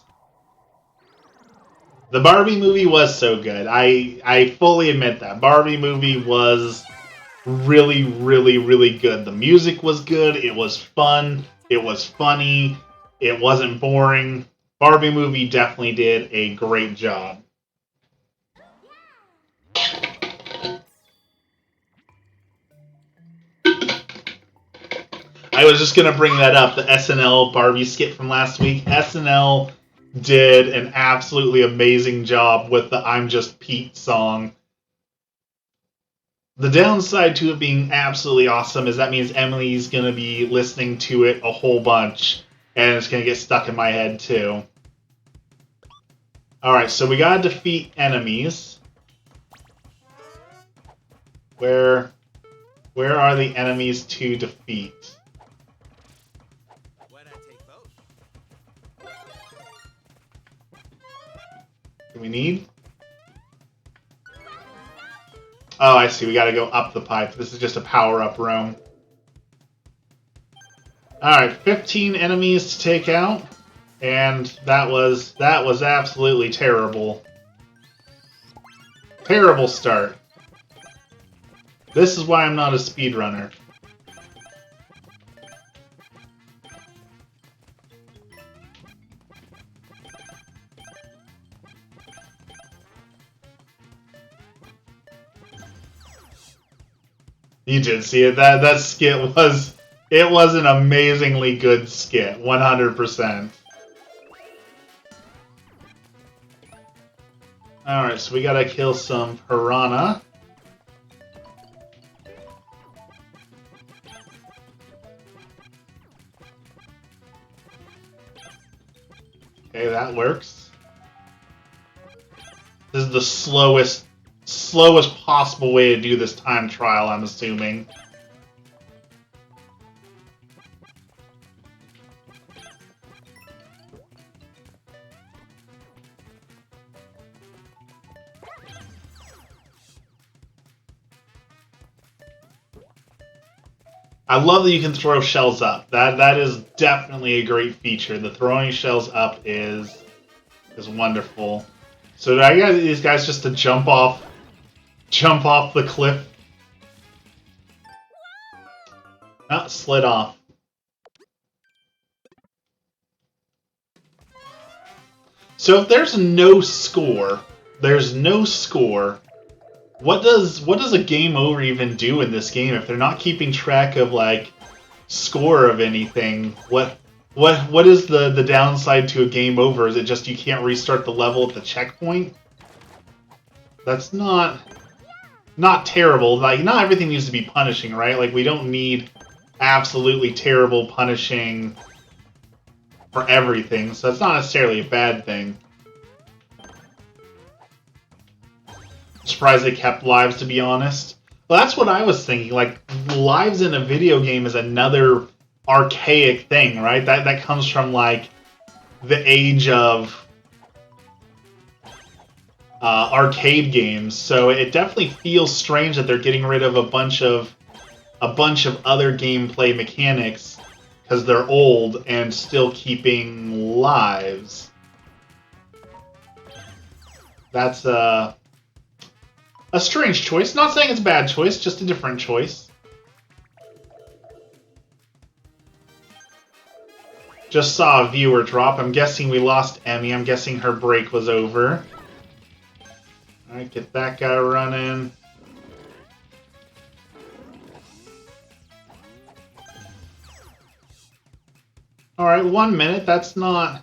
The Barbie movie was so good. I fully admit that. Barbie movie was really, really, really good. The music was good. It was fun. It was funny. It wasn't boring. Barbie movie definitely did a great job. I was just going to bring that up, the SNL Barbie skit from last week. SNL did an absolutely amazing job with the I'm Just Pete song. The downside to it being absolutely awesome is that means Emily's going to be listening to it a whole bunch, and it's going to get stuck in my head too. Alright, so we got to defeat enemies. Where are the enemies to defeat? Do we need? Oh, I see. We gotta go up the pipe. This is just a power-up room. Alright, 15 enemies to take out. And that was absolutely terrible. Terrible start. This is why I'm not a speedrunner. You did see it. That skit was an amazingly good skit, 100%. Alright, so we gotta kill some piranha. Okay, that works. This is the slowest possible way to do this time trial, I'm assuming. I love that you can throw shells up. That is definitely a great feature. The throwing shells up is wonderful. So do I get these guys just to jump off the cliff? Not slid off. So if there's no score, what does a game over even do in this game if they're not keeping track of score of anything? What is the downside to a game over? Is it just you can't restart the level at the checkpoint? That's not terrible. Not everything needs to be punishing, right? We don't need absolutely terrible punishing for everything, so it's not necessarily a bad thing. I'm surprised they kept lives, to be honest. Well, that's what I was thinking. Like, lives in a video game is another archaic thing, right? That comes from, like, the age of arcade games. So it definitely feels strange that they're getting rid of a bunch of other gameplay mechanics because they're old and still keeping lives. That's a strange choice. Not saying it's a bad choice, just a different choice. Just saw a viewer drop. I'm guessing we lost Emmy. I'm guessing her break was over. Alright, get that guy running. Alright, 1 minute. That's not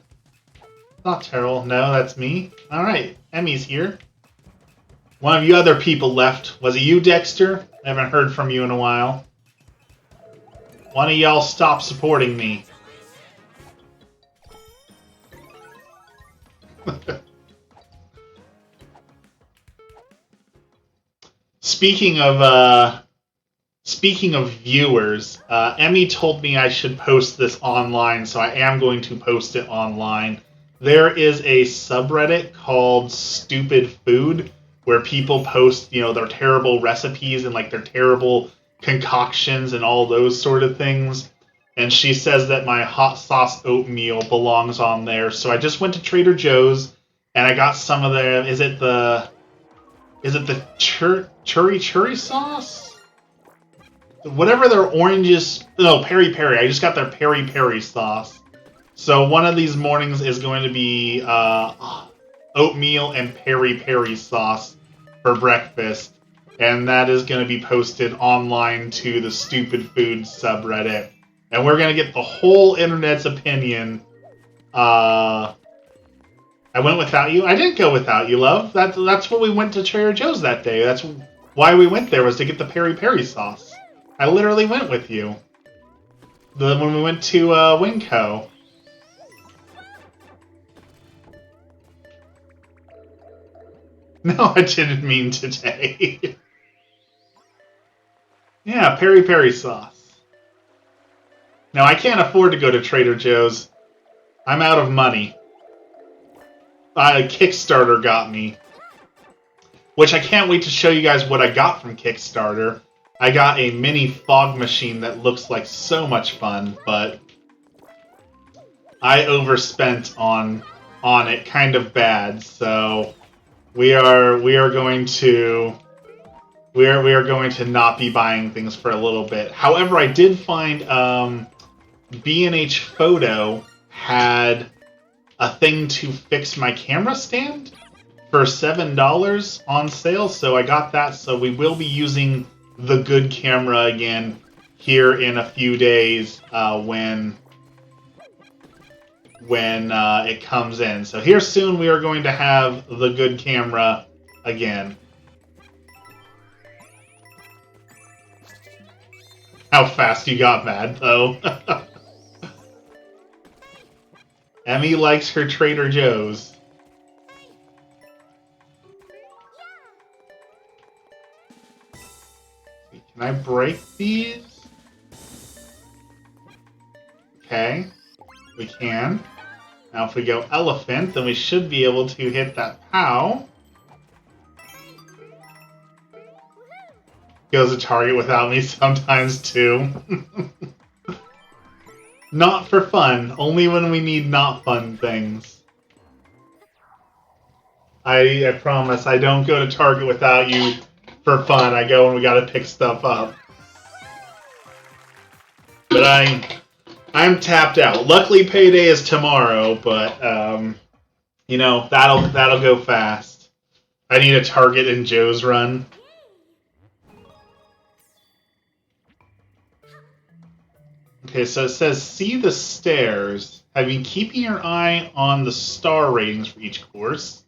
terrible. No, that's me. Alright, Emmy's here. One of you other people left. Was it you, Dexter? I haven't heard from you in a while. One of y'all stop supporting me. Speaking of viewers, Emmy told me I should post this online, so I am going to post it online. There is a subreddit called Stupid Food where people post, their terrible recipes and like their terrible concoctions and all those sort of things. And she says that my hot sauce oatmeal belongs on there. So I just went to Trader Joe's and I got some of the is it the churi sauce? Whatever their oranges... No, peri peri. I just got their peri peri sauce. So one of these mornings is going to be oatmeal and peri peri sauce for breakfast. And that is going to be posted online to the Stupid Food subreddit. And we're going to get the whole internet's opinion. I went without you? I didn't go without you, love. That's what we went to Trader Joe's that day. That's why we went there, was to get the peri peri sauce. I literally went with you. When we went to Winco. No, I didn't mean today. Yeah, peri peri sauce. Now, I can't afford to go to Trader Joe's. I'm out of money. Kickstarter got me. Which I can't wait to show you guys what I got from Kickstarter. I got a mini fog machine that looks like so much fun, but I overspent on it kind of bad. So we are going to not be buying things for a little bit. However, I did find B&H Photo had a thing to fix my camera stand for $7 on sale, so I got that. So we will be using the good camera again here in a few days when it comes in. So here soon we are going to have the good camera again. How fast you got mad, though. Emmy likes her Trader Joe's. Can I break these? Okay, we can. Now if we go elephant, then we should be able to hit that POW. Goes a target without me sometimes too. Not for fun, only when we need not fun things. I promise I don't go to Target without you for fun. I go when we gotta pick stuff up. But I'm tapped out. Luckily payday is tomorrow, but that'll go fast. I need a Target and Joe's run. Okay, so it says, see the stairs. Have been keeping your eye on the star ratings for each course.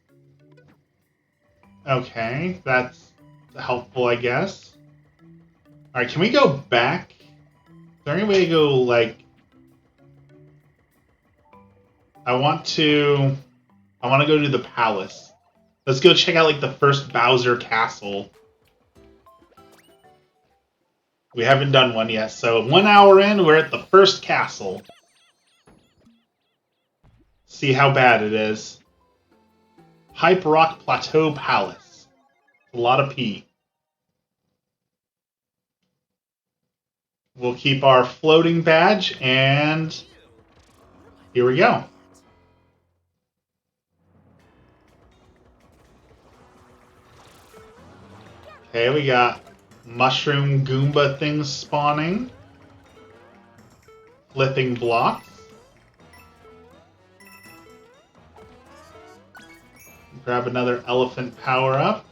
Okay, that's helpful, I guess. Alright, can we go back? Is there any way to go, like... I want to go to the palace. Let's go check out like the first Bowser castle. We haven't done one yet, so 1 hour in, we're at the first castle. See how bad it is. Hype Rock Plateau Palace. A lot of P. We'll keep our floating badge, and here we go. Okay, we got mushroom Goomba things spawning. Flipping blocks. Grab another elephant power-up.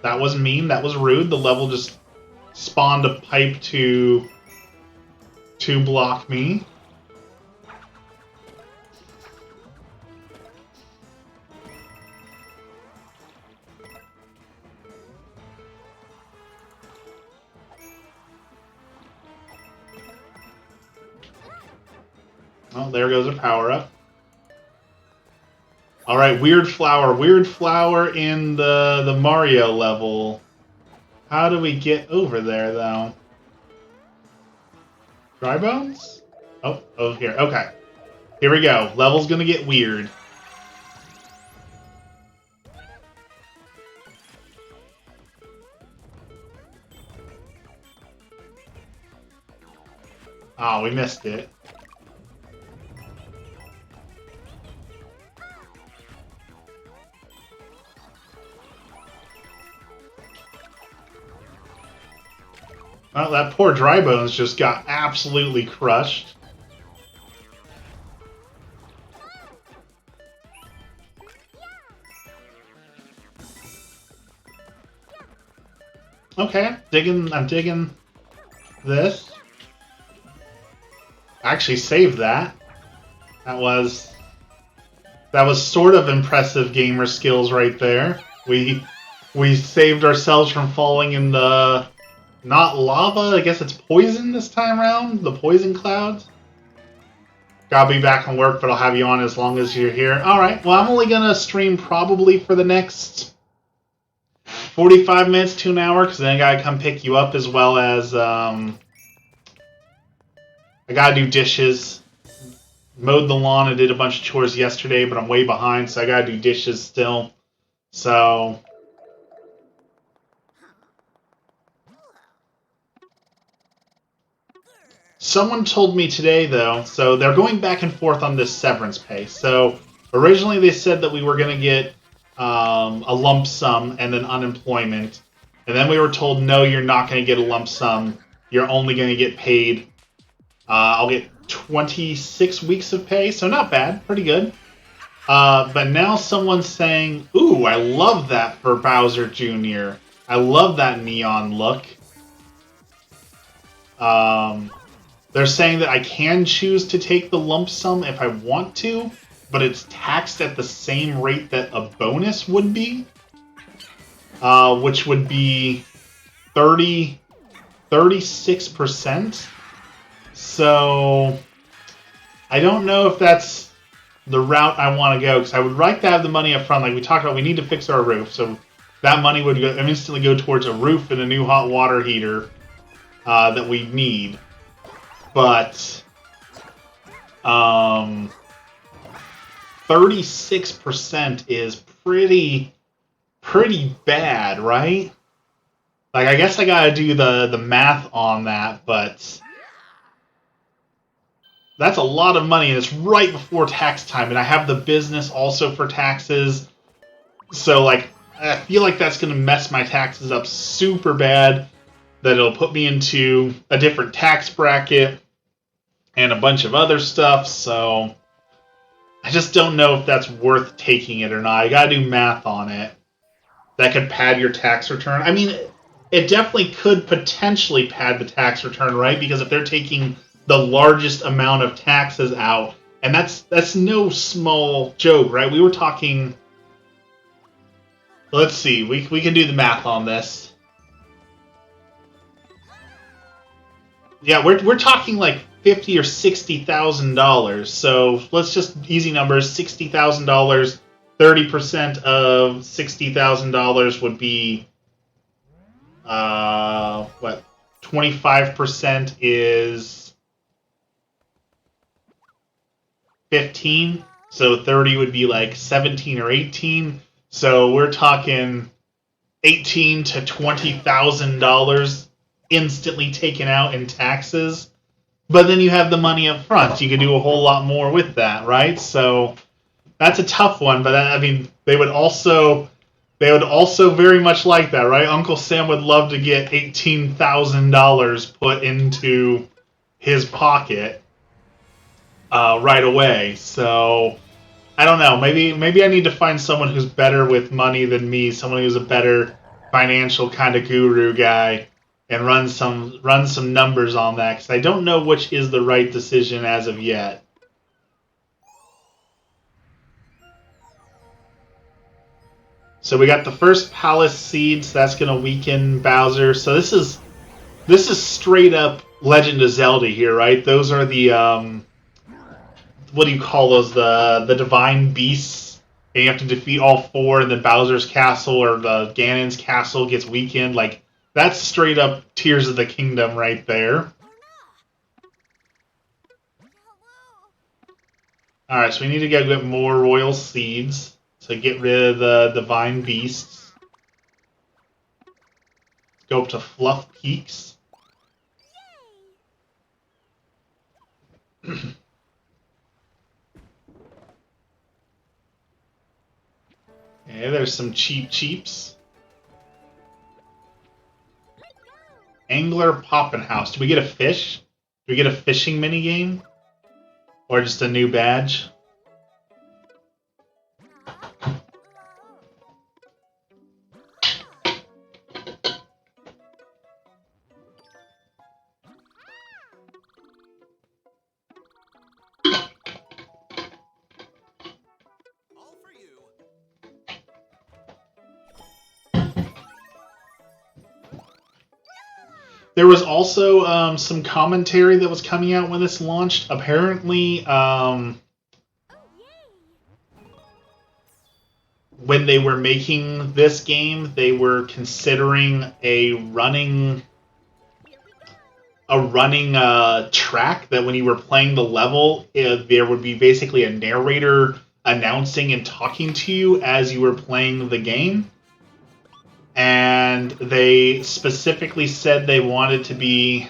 That was mean, that was rude. The level just spawned a pipe to block me. Oh, there goes a power-up. Alright, weird flower. Weird flower in the Mario level. How do we get over there, though? Dry bones? Oh, here. Okay. Here we go. Level's gonna get weird. Oh, we missed it. Well, that poor Dry Bones just got absolutely crushed. Okay, I'm digging this. I actually saved that. That was sort of impressive gamer skills right there. We saved ourselves from falling in the not lava, I guess it's poison this time around, the poison clouds. Gotta be back on work, but I'll have you on as long as you're here. Alright, well I'm only gonna stream probably for the next 45 minutes to an hour, because then I gotta come pick you up, as well as I gotta do dishes. Mowed the lawn and did a bunch of chores yesterday, but I'm way behind, so I gotta do dishes still. So someone told me today, though, so they're going back and forth on this severance pay. So originally they said that we were going to get a lump sum and then unemployment. And then we were told, no, you're not going to get a lump sum. You're only going to get paid. I'll get 26 weeks of pay, so not bad. Pretty good. But now someone's saying, ooh, I love that for Bowser Jr. I love that neon look. They're saying that I can choose to take the lump sum if I want to, but it's taxed at the same rate that a bonus would be, which would be 36%. So I don't know if that's the route I want to go, because I would like to have the money up front. Like we talked about, we need to fix our roof, so that money would instantly go towards a roof and a new hot water heater that we need. But 36% is pretty bad, right? Like, I guess I gotta do the math on that, but that's a lot of money, and it's right before tax time, and I have the business also for taxes. So, like, I feel like that's gonna mess my taxes up super bad, that it'll put me into a different tax bracket and a bunch of other stuff, so I just don't know if that's worth taking it or not. I gotta do math on it. That could pad your tax return. I mean, it definitely could potentially pad the tax return, right? Because if they're taking the largest amount of taxes out, and that's no small joke, right? We were talking... Let's see, we can do the math on this. Yeah, we're talking like $50,000 or $60,000. So let's just easy numbers: $60,000. 30% of $60,000 would be what? 25% is 15. So 30 would be like 17 or 18. So we're talking $18,000 to $20,000 instantly taken out in taxes. But then you have the money up front. You can do a whole lot more with that, right? So that's a tough one. But I mean, they would also very much like that, right? Uncle Sam would love to get $18,000 put into his pocket right away. So I don't know. Maybe I need to find someone who's better with money than me, someone who's a better financial kind of guru guy, and run some numbers on that, because I don't know which is the right decision as of yet. So we got the first Palace Seed, so that's going to weaken Bowser. So this is straight up Legend of Zelda here, right? Those are the what do you call those? The divine beasts, and you have to defeat all four, and then Bowser's castle or the Ganon's castle gets weakened. Like, that's straight up Tears of the Kingdom right there. All right, so we need to get more royal seeds. So get rid of the divine beasts. Go up to Fluff Peaks. Okay, there's some cheaps. Angler Poppenhouse. Do we get a fish? Do we get a fishing minigame? Or just a new badge? There was also some commentary that was coming out when this launched. Apparently, when they were making this game, they were considering a running track that when you were playing the level, there would be basically a narrator announcing and talking to you as you were playing the game. And they specifically said they wanted to be...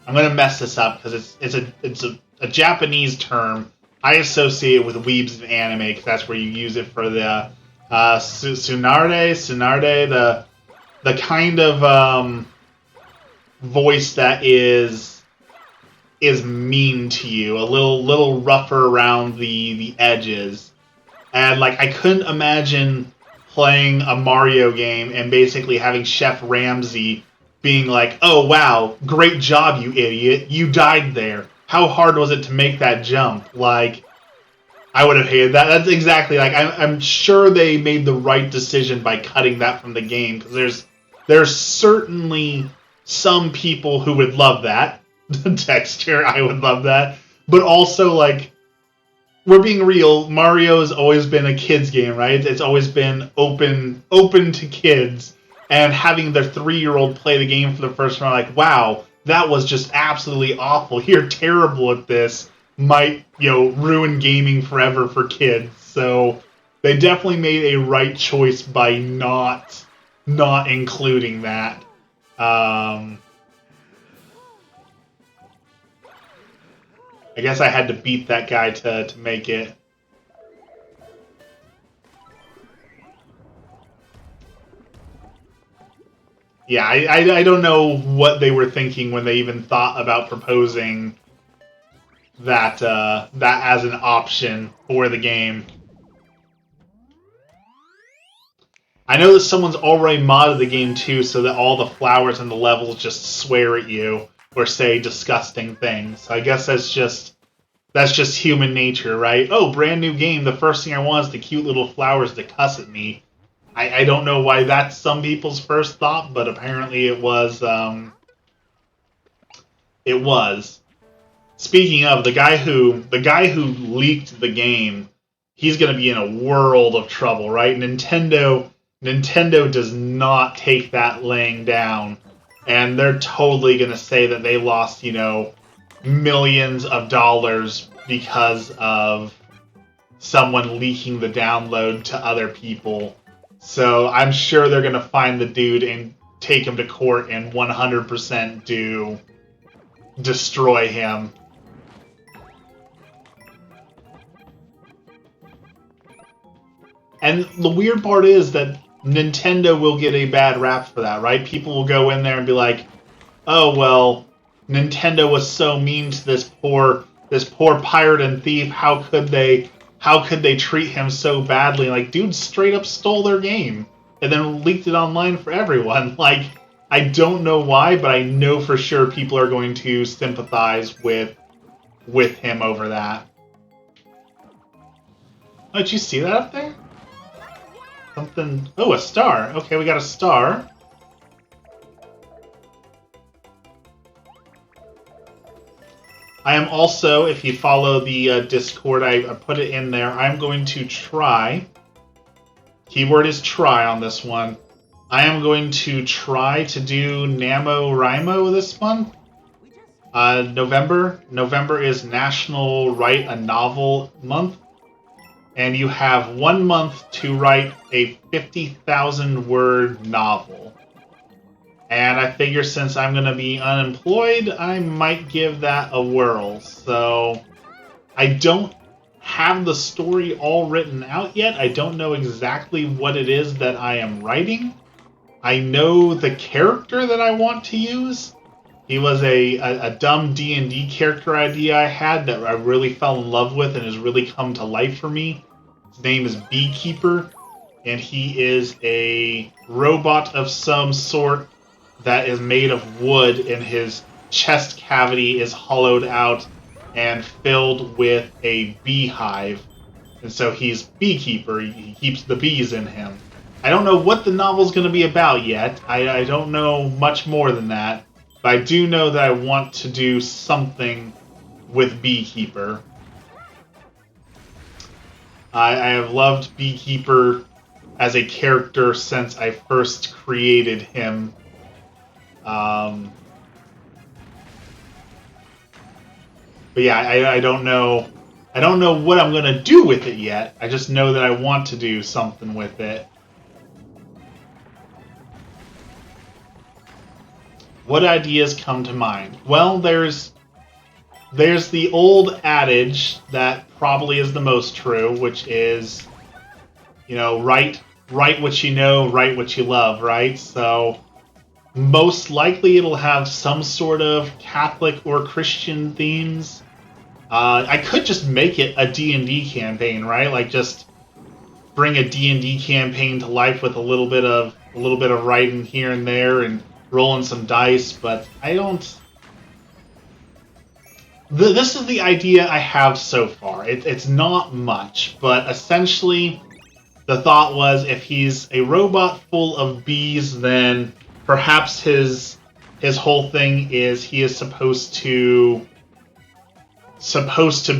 I'm going to mess this up because it's a Japanese term. I associate it with weebs of anime because that's where you use it for the Tsunade, the kind of voice that is mean to you, a little rougher around the edges. And like, I couldn't imagine playing a Mario game and basically having Chef Ramsay being like, "Oh wow, great job, you idiot! You died there. How hard was it to make that jump?" Like, I would have hated that. That's exactly like I'm sure they made the right decision by cutting that from the game, because there's certainly some people who would love that texture. I would love that, but also like, we're being real. Mario has always been a kids game, right? It's always been open to kids, and having their 3-year-old play the game for the first time, like, wow, that was just absolutely awful. You're terrible at this. Might, ruin gaming forever for kids. So they definitely made a right choice by not including that. I guess I had to beat that guy to make it. Yeah, I don't know what they were thinking when they even thought about proposing that as an option for the game. I know that someone's already modded the game too, so that all the flowers in the levels just swear at you or say disgusting things. So I guess that's just human nature, right? Oh, brand new game. The first thing I want is the cute little flowers to cuss at me. I don't know why that's some people's first thought, but apparently it was. It was. speaking of the guy who leaked the game, he's going to be in a world of trouble, right? Nintendo does not take that laying down, and they're totally going to say that they lost, millions of dollars because of someone leaking the download to other people. So I'm sure they're going to find the dude and take him to court and 100% destroy him. And the weird part is that Nintendo will get a bad rap for that, right? People will go in there and be like, "Oh well, Nintendo was so mean to this poor pirate and thief. How could they treat him so badly?" Like, dude straight up stole their game and then leaked it online for everyone. Like, I don't know why, but I know for sure people are going to sympathize with him over that. Oh, did you see that up there? Something. Oh, a star. Okay, we got a star. I am also, if you follow the Discord, I put it in there. I'm going to try. Keyword is try on this one. I am going to try to do NaNoWriMo this month. November. November is National Write a Novel month. And you have 1 month to write a 50,000 word novel. And I figure since I'm going to be unemployed, I might give that a whirl. So I don't have the story all written out yet. I don't know exactly what it is that I am writing. I know the character that I want to use. He was a dumb D&D character idea I had that I really fell in love with and has really come to life for me. His name is Beekeeper, and he is a robot of some sort that is made of wood, and his chest cavity is hollowed out and filled with a beehive. And so he's Beekeeper. He keeps the bees in him. I don't know what the novel's going to be about yet. I don't know much more than that. But I do know that I want to do something with Beekeeper. I have loved Beekeeper as a character since I first created him. But yeah, I don't know. I don't know what I'm gonna do with it yet. I just know that I want to do something with it. What ideas come to mind? Well, there's the old adage that probably is the most true, which is, write what you know, write what you love, right? So most likely it'll have some sort of Catholic or Christian themes. I could just make it a D&D campaign, right? Like just bring a D&D campaign to life with a little bit of writing here and there and rolling some dice, but I don't. This is the idea I have so far. It's not much, but essentially the thought was if he's a robot full of bees, then perhaps his whole thing is he is supposed to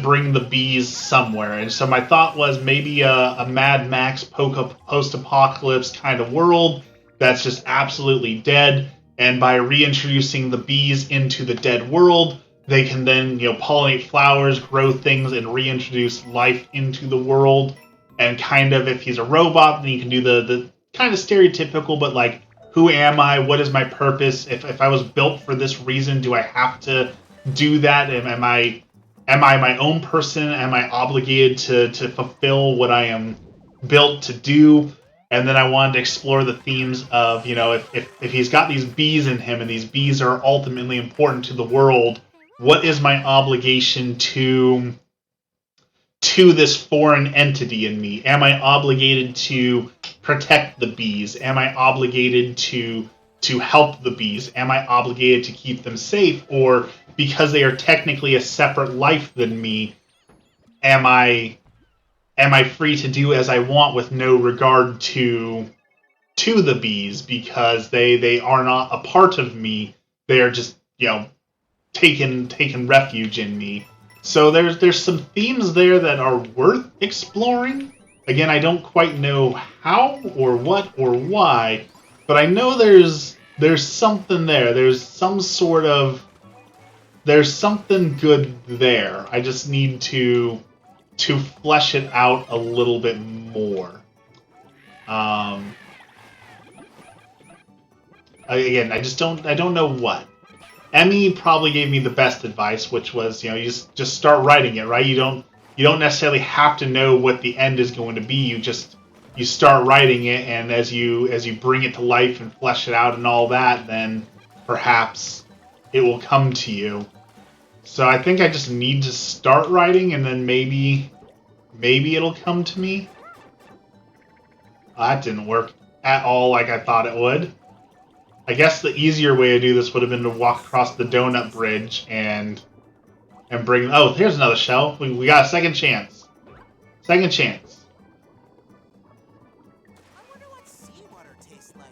bring the bees somewhere. And so my thought was maybe a Mad Max post-apocalypse kind of world that's just absolutely dead, and by reintroducing the bees into the dead world, they can then, pollinate flowers, grow things, and reintroduce life into the world. And kind of, if he's a robot, then you can do the kind of stereotypical, but like, who am I? What is my purpose? If I was built for this reason, do I have to do that? Am I my own person? Am I obligated to fulfill what I am built to do? And then I wanted to explore the themes of, if he's got these bees in him and these bees are ultimately important to the world, what is my obligation to this foreign entity in me? Am I obligated to protect the bees? Am I obligated to help the bees? Am I obligated to keep them safe? Or because they are technically a separate life than me, am I free to do as I want with no regard to the bees because they are not a part of me? They are just, taken refuge in me. So there's some themes there that are worth exploring. Again, I don't quite know how or what or why, but I know there's something there. There's something good there. I just need to flesh it out a little bit more. Again, I don't know what. Emmy probably gave me the best advice, which was, you just start writing it, right? You don't necessarily have to know what the end is going to be. You start writing it, and as you bring it to life and flesh it out and all that, then perhaps it will come to you. So I think I just need to start writing, and then maybe it'll come to me. That didn't work at all like I thought it would. I guess the easier way to do this would have been to walk across the donut bridge and bring... Oh, here's another shell. We got a second chance. Second chance. I wonder what seawater tastes like.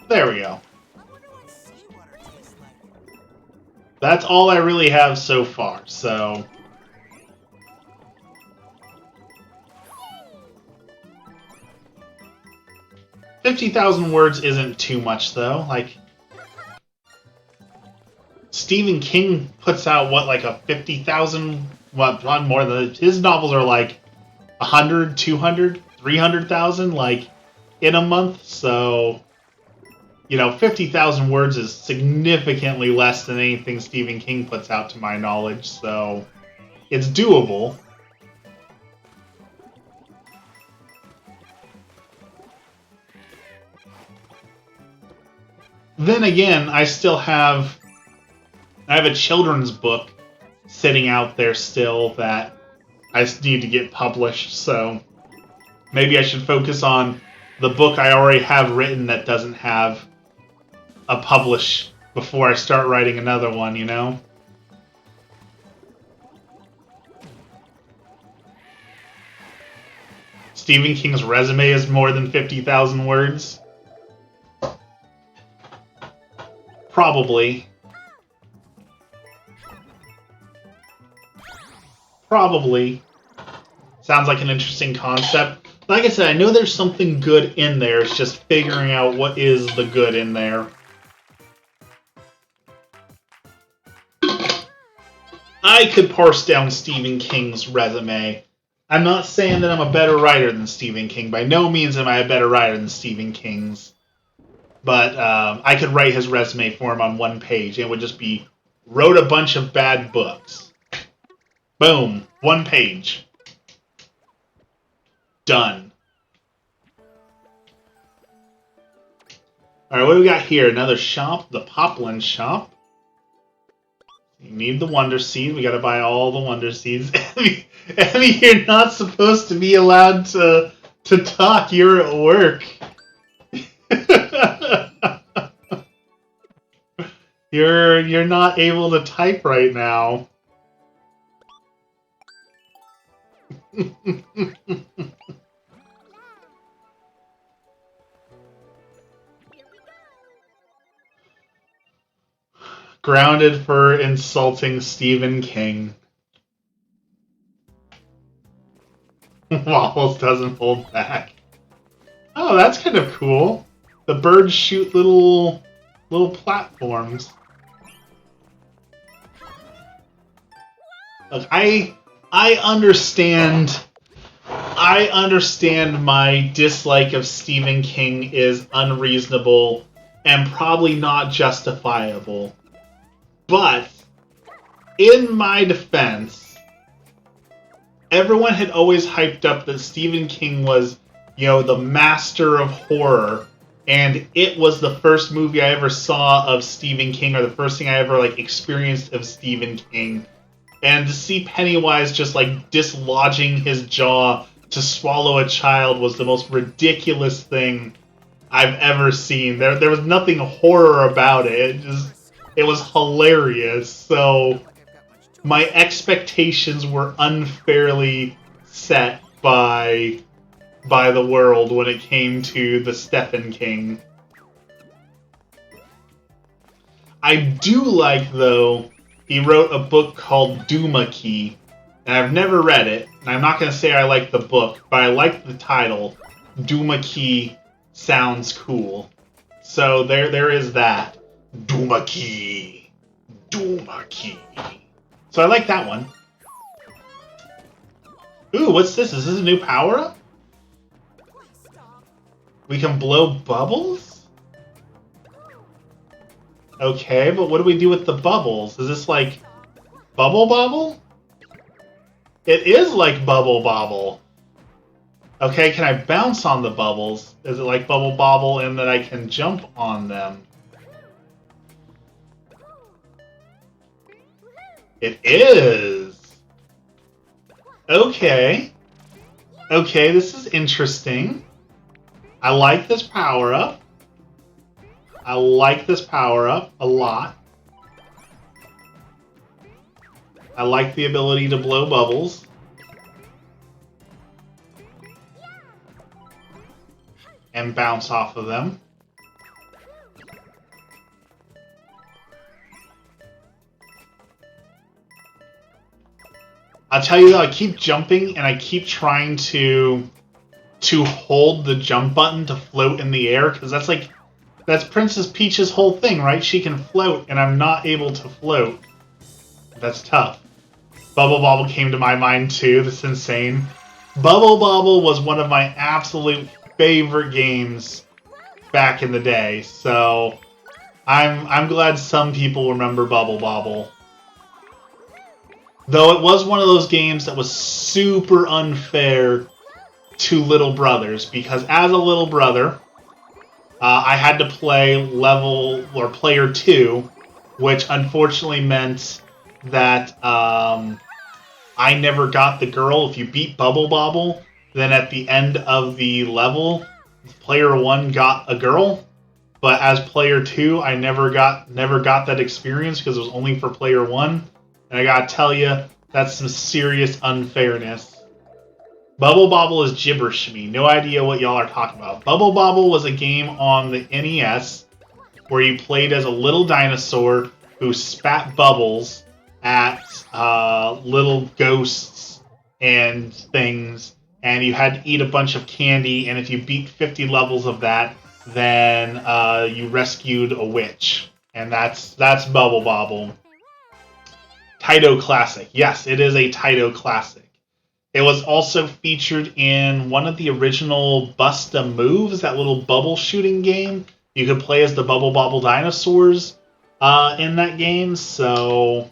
There we go. I wonder what seawater tastes like. That's all I really have so far, so... 50,000 words isn't too much, though. Like, Stephen King puts out, what, like a 50,000... What, not more than... His novels are like 100, 200, 300,000, like, in a month, so... 50,000 words is significantly less than anything Stephen King puts out, to my knowledge, so... It's doable. Then again, I have a children's book sitting out there still that I need to get published, so maybe I should focus on the book I already have written that doesn't have a publish before I start writing another one, Stephen King's resume is more than 50,000 words. Probably. Sounds like an interesting concept. Like I said, I know there's something good in there. It's just figuring out what is the good in there. I could parse down Stephen King's resume. I'm not saying that I'm a better writer than Stephen King. By no means am I a better writer than Stephen King's. But I could write his resume for him on one page. It would just be, wrote a bunch of bad books. Boom. One page. Done. Alright, what do we got here? Another shop. The Poplin shop. You need the Wonder Seed. We gotta buy all the Wonder Seeds. Emmy, you're not supposed to be allowed to talk. You're at work. You're not able to type right now. Grounded for insulting Stephen King. Waffles doesn't hold back. Oh, that's kind of cool. The birds shoot little platforms. Look, I understand my dislike of Stephen King is unreasonable and probably not justifiable. But in my defense, everyone had always hyped up that Stephen King was, the master of horror. And it was the first movie I ever saw of Stephen King, or the first thing I ever experienced of Stephen King. And to see Pennywise just dislodging his jaw to swallow a child was the most ridiculous thing I've ever seen. There was nothing horror about it. It was hilarious. So my expectations were unfairly set by the world when it came to the Stephen King. I do like, though, he wrote a book called Duma Key, and I've never read it, and I'm not going to say I like the book, but I like the title. Duma Key sounds cool. So there is that. Duma Key. Duma Key. So I like that one. Ooh, what's this? Is this a new power-up? We can blow bubbles? Okay, but what do we do with the bubbles? Is this like Bubble Bobble? It is like Bubble Bobble. Okay, can I bounce on the bubbles? Is it like Bubble Bobble in that I can jump on them? It is! Okay. Okay, this is interesting. I like this power-up. I like this power-up a lot. I like the ability to blow bubbles. And bounce off of them. I'll tell you though, I keep jumping and I keep trying to hold the jump button to float in the air, because that's Princess Peach's whole thing, right? She can float, and I'm not able to float. That's tough. Bubble Bobble came to my mind too. That's insane. Bubble Bobble was one of my absolute favorite games back in the day, so I'm glad some people remember Bubble Bobble. Though it was one of those games that was super unfair to little brothers, because as a little brother, I had to play level or player 2, which unfortunately meant that I never got the girl. If you beat Bubble Bobble, then at the end of the level, player 1 got a girl. But as player 2, I never got that experience because it was only for player 1. And I gotta tell you, that's some serious unfairness. Bubble Bobble is gibberish to me. No idea what y'all are talking about. Bubble Bobble was a game on the NES where you played as a little dinosaur who spat bubbles at little ghosts and things, and you had to eat a bunch of candy, and if you beat 50 levels of that, then you rescued a witch. And that's Bubble Bobble. Taito Classic. Yes, it is a Taito Classic. It was also featured in one of the original Bust-a Moves, that little bubble shooting game. You could play as the Bubble Bobble dinosaurs in that game, so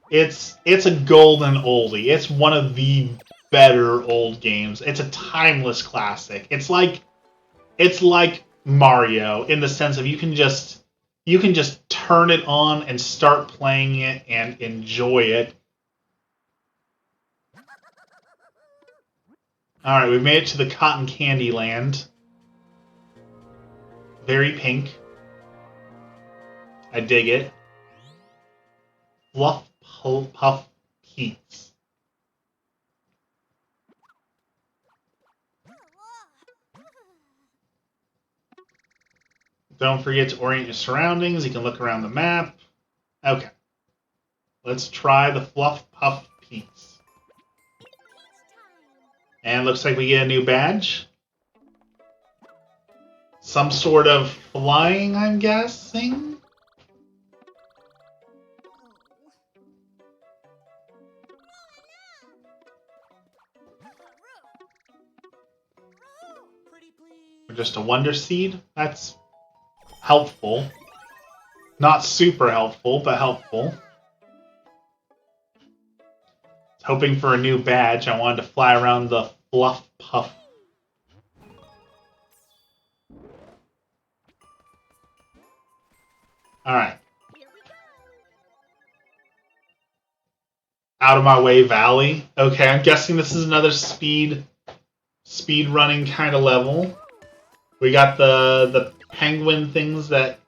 it's a golden oldie. It's one of the better old games. It's a timeless classic. It's like Mario in the sense of you can just turn it on and start playing it and enjoy it. Alright, we've made it to the Cotton Candy Land. Very pink. I dig it. Fluff Puff Pete's. Don't forget to orient your surroundings. You can look around the map. Okay. Let's try the Fluff Puff Pete's. And looks like we get a new badge. Some sort of flying, I'm guessing? Or just a Wonder Seed? That's helpful. Not super helpful, but helpful. Hoping for a new badge. I wanted to fly around the Fluff Puff. Alright. Out of my way valley. Okay, I'm guessing this is another speed running kind of level. We got the penguin things that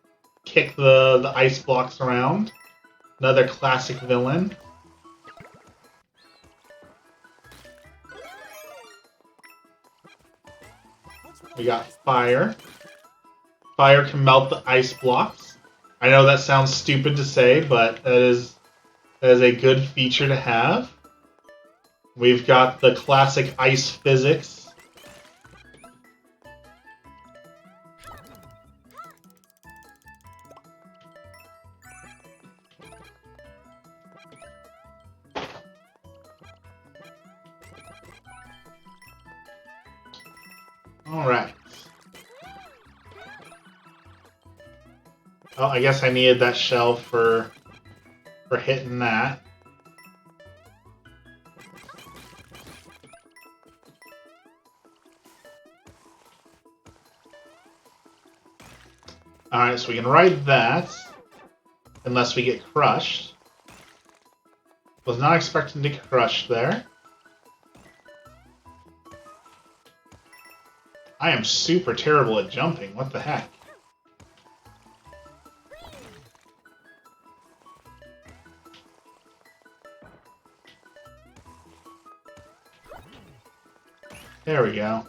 kick the ice blocks around. Another classic villain. We got fire. Fire can melt the ice blocks. I know that sounds stupid to say, but that is a good feature to have. We've got the classic ice physics. Alright. Oh, I guess I needed that shell for hitting that. Alright, so we can ride that. Unless we get crushed. Was not expecting to get crushed there. I am super terrible at jumping. What the heck? There we go.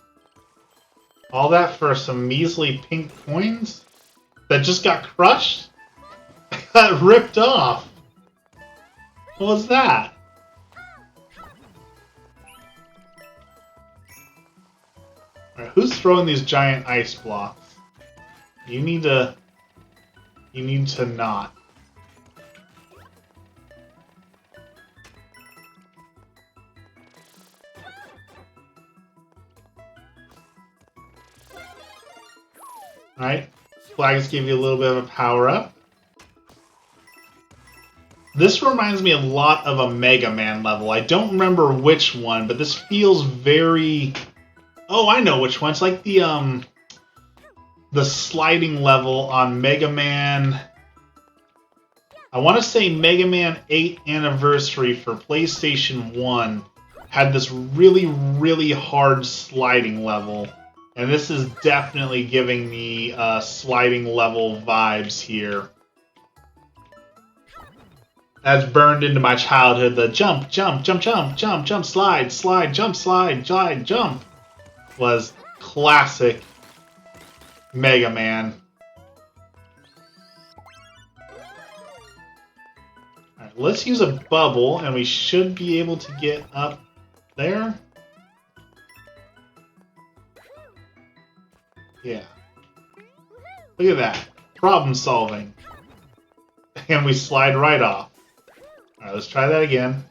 All that for some measly pink coins that just got crushed? Got ripped off. What was that? Alright, who's throwing these giant ice blocks? You need to not. Alright, flags give you a little bit of a power-up. This reminds me a lot of a Mega Man level. I don't remember which one, but this feels very... Oh, I know which one. It's like the sliding level on Mega Man... I want to say Mega Man 8 Anniversary for PlayStation 1 had this really, really hard sliding level. And this is definitely giving me sliding level vibes here. That's burned into my childhood. The jump, jump, jump, jump, jump, jump, slide, slide, jump, slide, slide, jump was classic Mega Man. Alright, let's use a bubble and we should be able to get up there. Yeah. Look at that. Problem solving. And we slide right off. Alright, let's try that again.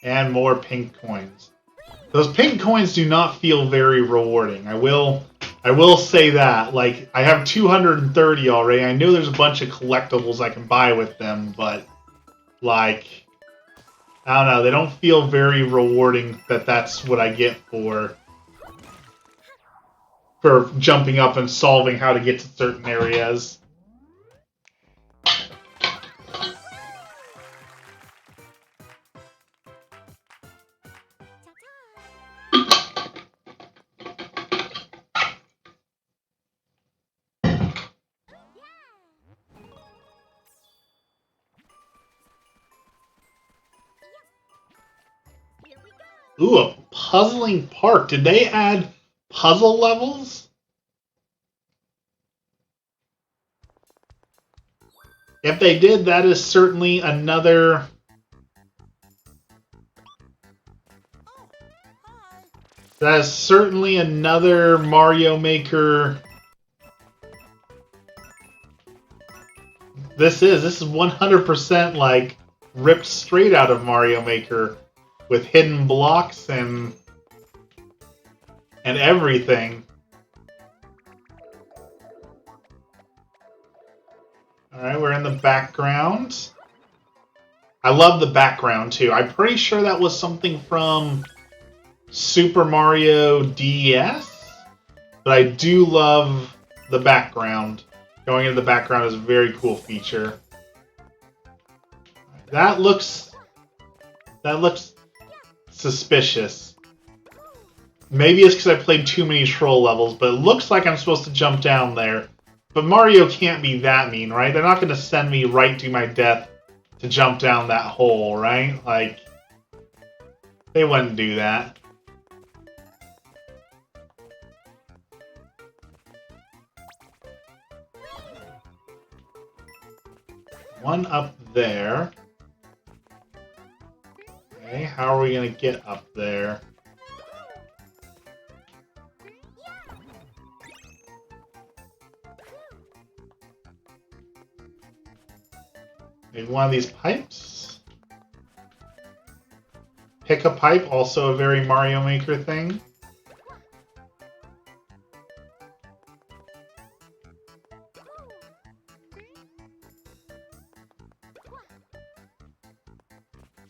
And more pink coins. Those pink coins do not feel very rewarding. I will say that. Like, I have 230 already. I know there's a bunch of collectibles I can buy with them, but like, I don't know, they don't feel very rewarding that that's what I get for jumping up and solving how to get to certain areas. Ooh, a puzzling park. Did they add puzzle levels? If they did, that is certainly another... That is certainly another Mario Maker... This is 100% like ripped straight out of Mario Maker. With hidden blocks and everything. Alright, we're in the background. I love the background too. I'm pretty sure that was something from Super Mario DS. But I do love the background. Going into the background is a very cool feature. That looks suspicious. Maybe it's because I played too many troll levels, but it looks like I'm supposed to jump down there. But Mario can't be that mean, right? They're not going to send me right to my death to jump down that hole, right? Like, they wouldn't do that. one up there. Okay, how are we gonna get up there? Maybe one of these pipes? Pick a pipe, also a very Mario Maker thing.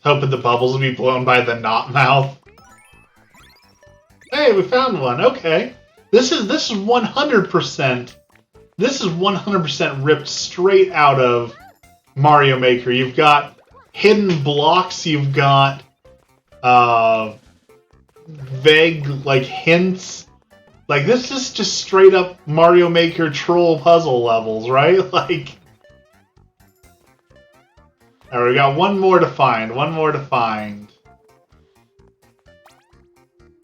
Hoping the bubbles will be blown by the knot mouth. Hey, we found one. Okay, this is 100%. This is 100% ripped straight out of Mario Maker. You've got hidden blocks. You've got vague like hints. Like this is just straight up Mario Maker troll puzzle levels, right? Like. Alright, we got one more to find. One more to find.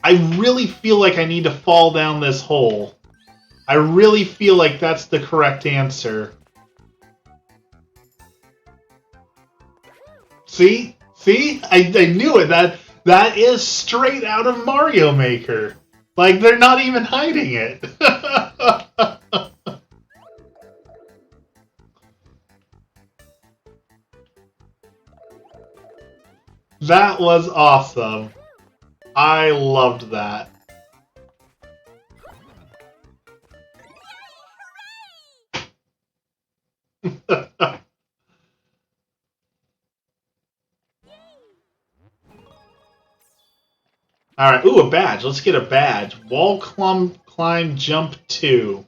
I really feel like I need to fall down this hole. I really feel like that's the correct answer. See? See? I knew it. That is straight out of Mario Maker. Like, they're not even hiding it. That was awesome. I loved that. Alright, ooh, a badge. Let's get a badge. Wall climb jump 2.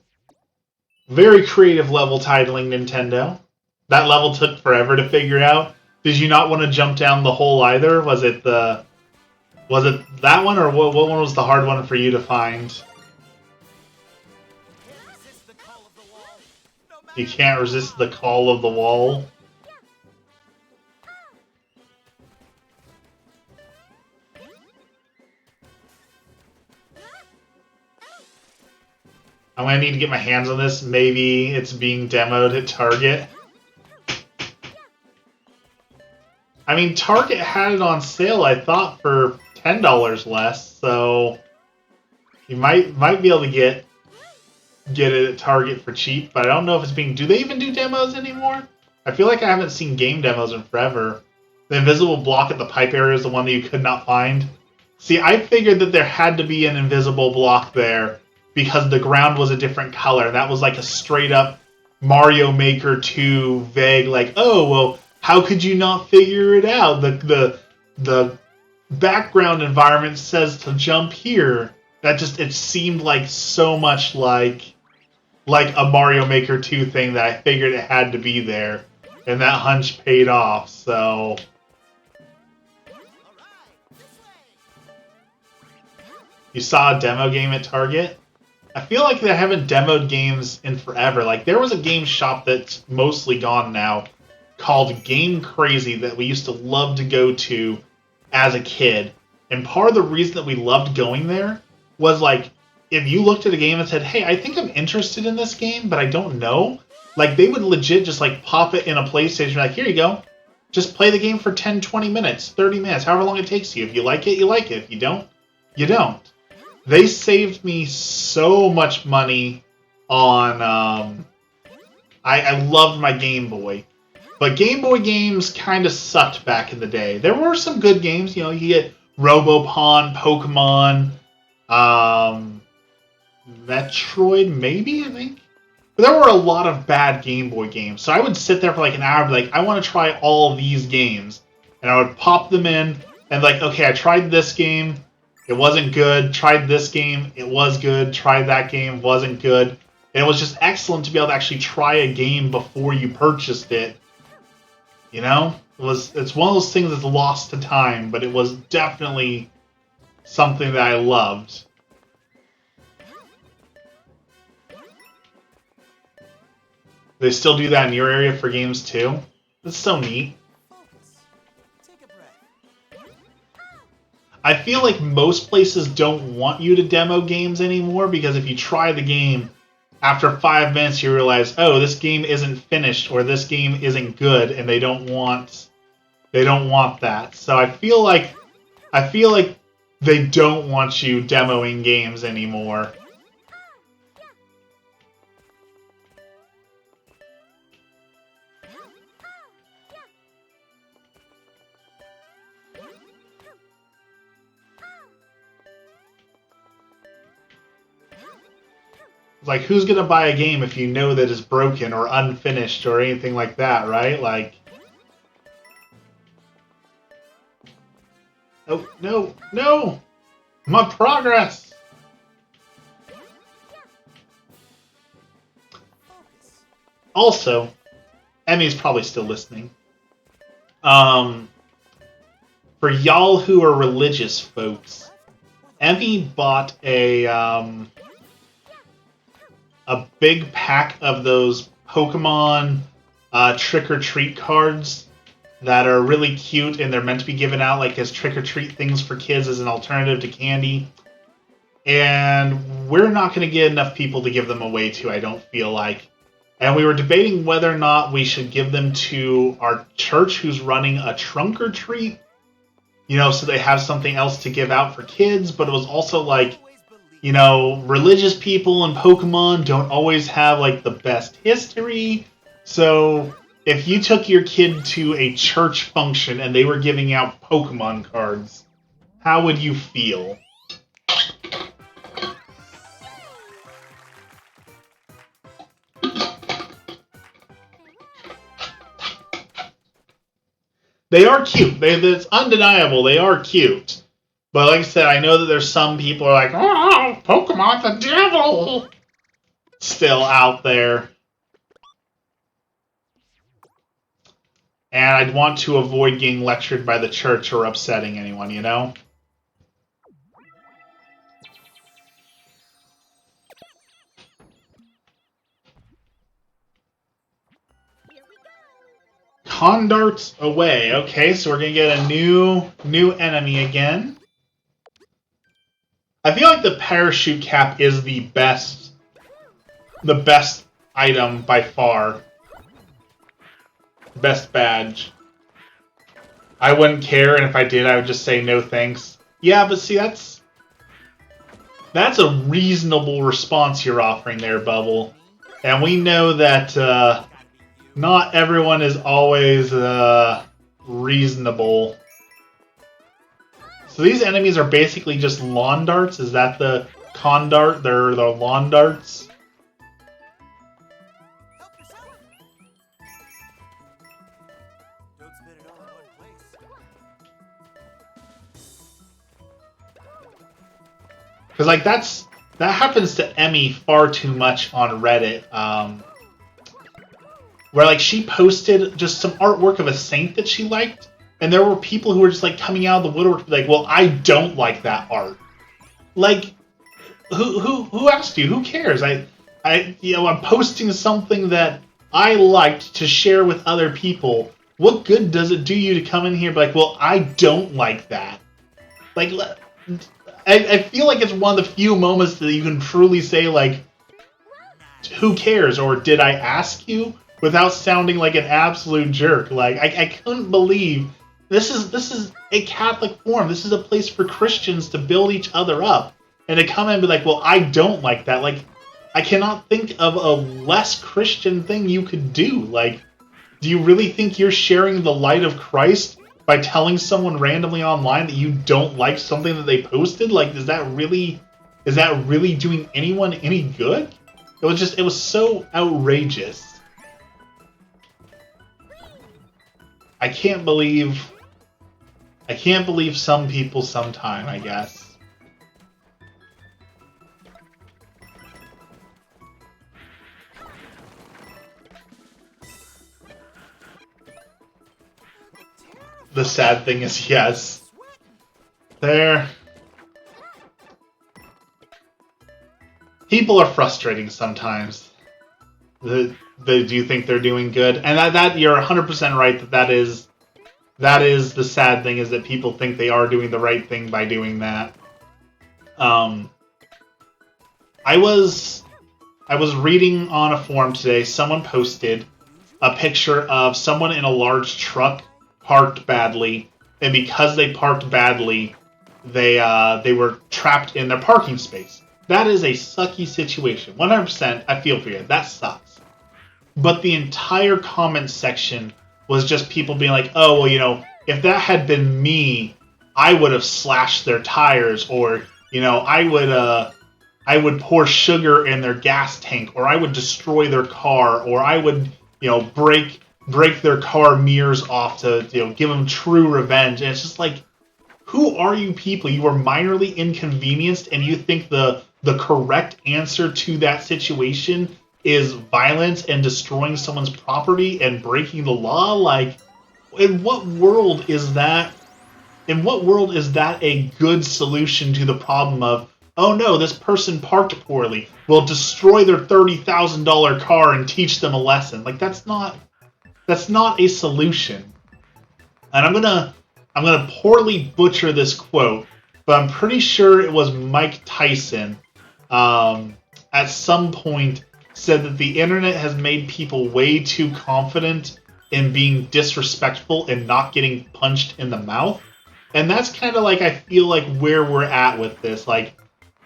Very creative level titling, Nintendo. That level took forever to figure out. Did you not want to jump down the hole either? Was it that one, or what one was the hard one for you to find? You can't resist the call of the wall. I'm gonna need to get my hands on this. Maybe it's being demoed at Target. I mean, Target had it on sale, I thought, for $10 less, so you might be able to get it at Target for cheap, but I don't know if it's being... Do they even do demos anymore? I feel like I haven't seen game demos in forever. The invisible block at the pipe area is the one that you could not find. See, I figured that there had to be an invisible block there because the ground was a different color. That was like a straight-up Mario Maker 2 vague, like, oh, well... How could you not figure it out? The background environment says to jump here. That just, it seemed like so much like a Mario Maker 2 thing that I figured it had to be there. And that hunch paid off, so... You saw a demo game at Target? I feel like they haven't demoed games in forever. Like, there was a game shop that's mostly gone now, called Game Crazy, that we used to love to go to as a kid. And part of the reason that we loved going there was, like, if you looked at a game and said, hey, I think I'm interested in this game, but I don't know, like, they would legit just, like, pop it in a PlayStation, like, here you go. Just play the game for 10, 20 minutes, 30 minutes, however long it takes you. If you like it, you like it. If you don't, you don't. They saved me so much money on... I loved my Game Boy. But Game Boy games kind of sucked back in the day. There were some good games. You know, you get Robopon, Pokemon, Metroid, maybe, I think. But there were a lot of bad Game Boy games. So I would sit there for like an hour and be like, I want to try all these games. And I would pop them in and like, okay, I tried this game. It wasn't good. Tried this game. It was good. Tried that game. Wasn't good. And it was just excellent to be able to actually try a game before you purchased it. You know, it's one of those things that's lost to time, but it was definitely something that I loved. They still do that in your area for games too? That's so neat. Take a breath. I feel like most places don't want you to demo games anymore because if you try the game, after 5 minutes you realize, oh, this game isn't finished or this game isn't good, and they don't want that. So I feel like they don't want you demoing games anymore. Like, who's gonna buy a game if you know that it's broken or unfinished or anything like that, right? Like, oh, no, no! My progress! Also, Emmy's probably still listening. For y'all who are religious folks, Emmy bought a big pack of those Pokemon trick-or-treat cards that are really cute, and they're meant to be given out like as trick-or-treat things for kids as an alternative to candy. And we're not going to get enough people to give them away to, I don't feel like. And we were debating whether or not we should give them to our church who's running a trunk-or-treat, you know, so they have something else to give out for kids, but it was also like, you know, religious people and Pokemon don't always have, like, the best history. So if you took your kid to a church function and they were giving out Pokemon cards, how would you feel? They are cute. It's undeniable. They are cute. But like I said, I know that there's some people who are like, oh, Pokemon's the devil! Still out there. And I'd want to avoid getting lectured by the church or upsetting anyone, you know? Condarts away. Okay, so we're gonna get a new enemy again. I feel like the parachute cap is the best item by far. Best badge. I wouldn't care, and if I did, I would just say no thanks. Yeah, but see, that's a reasonable response you're offering there, Bubble. And we know that not everyone is always reasonable. So these enemies are basically just lawn darts? Is that the con dart? They're the lawn darts? Because, like, that happens to Emmy far too much on Reddit. Where, like, she posted just some artwork of a saint that she liked, and there were people who were just, like, coming out of the woodwork like, well, I don't like that art. Like, who asked you? Who cares? I'm posting something that I liked to share with other people. What good does it do you to come in here and be like, well, I don't like that? Like, I feel like it's one of the few moments that you can truly say, like, who cares? Or did I ask you? Without sounding like an absolute jerk. Like, I couldn't believe this is a Catholic forum. This is a place for Christians to build each other up. And to come in and be like, well, I don't like that. Like, I cannot think of a less Christian thing you could do. Like, do you really think you're sharing the light of Christ by telling someone randomly online that you don't like something that they posted? Like, is that really doing anyone any good? It was so outrageous. I can't believe some people sometime, I guess. The sad thing is, yes. People are frustrating sometimes. Do you think they're doing good? And that you're 100% right that is the sad thing, is that people think they are doing the right thing by doing that. I was I was reading on a forum today, someone posted a picture of someone in a large truck parked badly, and because they parked badly, they were trapped in their parking space. That is a sucky situation. 100%, I feel for you. That sucks. But the entire comment section was just people being like, oh, well, you know, if that had been me, I would have slashed their tires, or, you know, I would pour sugar in their gas tank, or I would destroy their car, or I would, you know, break their car mirrors off to, you know, give them true revenge. And it's just like, who are you people? You are minorly inconvenienced, and you think the correct answer to that situation is violence and destroying someone's property and breaking the law? Like, in what world is that? In what world is that a good solution to the problem of, oh no, this person parked poorly, we'll destroy their $30,000 car and teach them a lesson? Like, that's not a solution. And I'm gonna poorly butcher this quote, but I'm pretty sure it was Mike Tyson at some point said that the internet has made people way too confident in being disrespectful and not getting punched in the mouth. And that's kind of like, I feel like, where we're at with this. Like,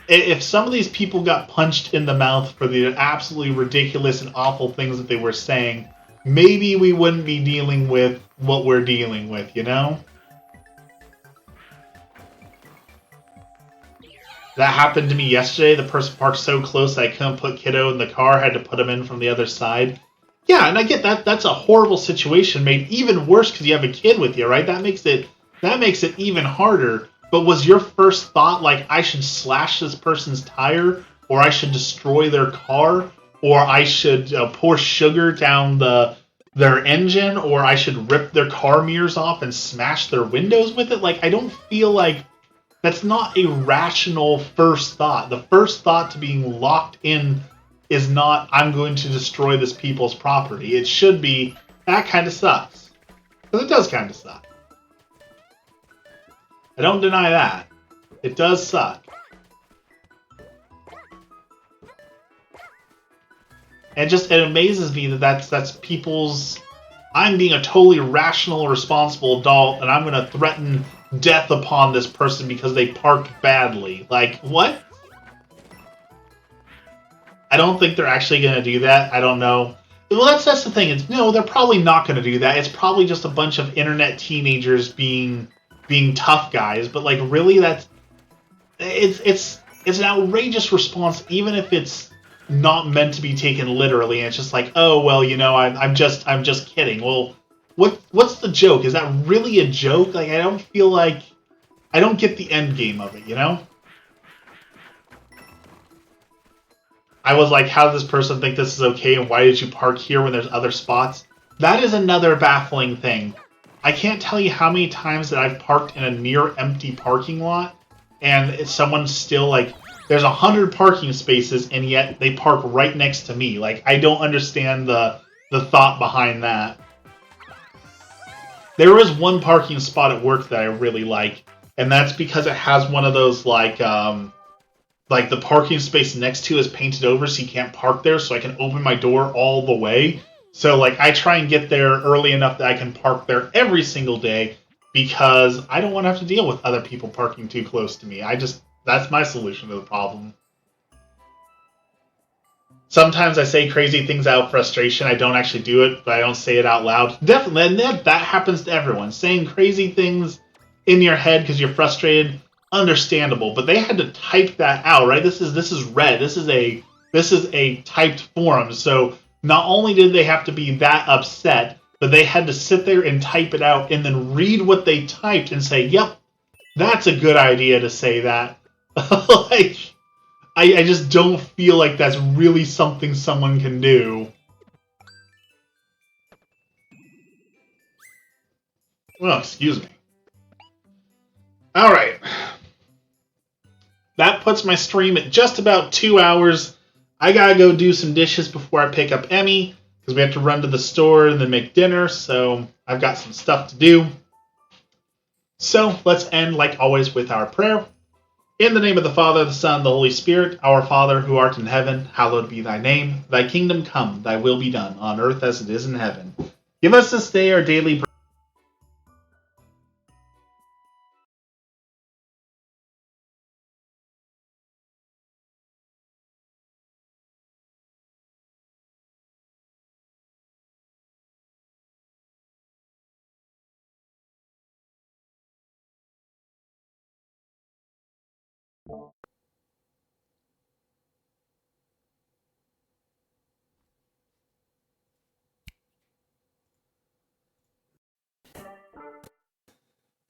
if some of these people got punched in the mouth for the absolutely ridiculous and awful things that they were saying, maybe we wouldn't be dealing with what we're dealing with, you know? That happened to me yesterday. The person parked so close that I couldn't put kiddo in the car. I had to put him in from the other side. Yeah, and I get that. That's a horrible situation made even worse because you have a kid with you, right? That makes it even harder. But was your first thought like, I should slash this person's tire, or I should destroy their car, or I should pour sugar down their engine, or I should rip their car mirrors off and smash their windows with it? Like, I don't feel like that's not a rational first thought. The first thought to being locked in is not, I'm going to destroy this people's property. It should be, that kind of sucks. Because it does kind of suck. I don't deny that. It does suck. And it amazes me that that's people's, I'm being a totally rational, responsible adult, and I'm going to threaten death upon this person because they parked badly. Like, what? I don't think they're actually going to do that. I don't know. Well, that's the thing. No, they're probably not going to do that. It's probably just a bunch of internet teenagers being tough guys. But like, really, it's an outrageous response, even if it's not meant to be taken literally. And it's just like, oh well, you know, I'm just kidding. Well, what's the joke? Is that really a joke? Like, I don't feel like, I don't get the end game of it, you know? I was like, how does this person think this is okay, and why did you park here when there's other spots? That is another baffling thing. I can't tell you how many times that I've parked in a near empty parking lot, and someone's still like, there's 100 parking spaces, and yet they park right next to me. Like, I don't understand the thought behind that. There is one parking spot at work that I really like, and that's because it has one of those, like the parking space next to is painted over so you can't park there, so I can open my door all the way. So, like, I try and get there early enough that I can park there every single day, because I don't want to have to deal with other people parking too close to me. That's my solution to the problem. Sometimes I say crazy things out of frustration. I don't actually do it, but I don't say it out loud. Definitely, and that happens to everyone. Saying crazy things in your head because you're frustrated, understandable. But they had to type that out, right? This is read. This is a typed forum. So not only did they have to be that upset, but they had to sit there and type it out and then read what they typed and say, "Yep, that's a good idea to say that." Like, I just don't feel like that's really something someone can do. Well, excuse me. Alright. That puts my stream at just about 2 hours. I gotta go do some dishes before I pick up Emmy, because we have to run to the store and then make dinner, so I've got some stuff to do. So, let's end, like always, with our prayer. In the name of the Father, the Son, the Holy Spirit, our Father, who art in heaven, hallowed be thy name. Thy kingdom come, thy will be done, on earth as it is in heaven. Give us this day our daily bread.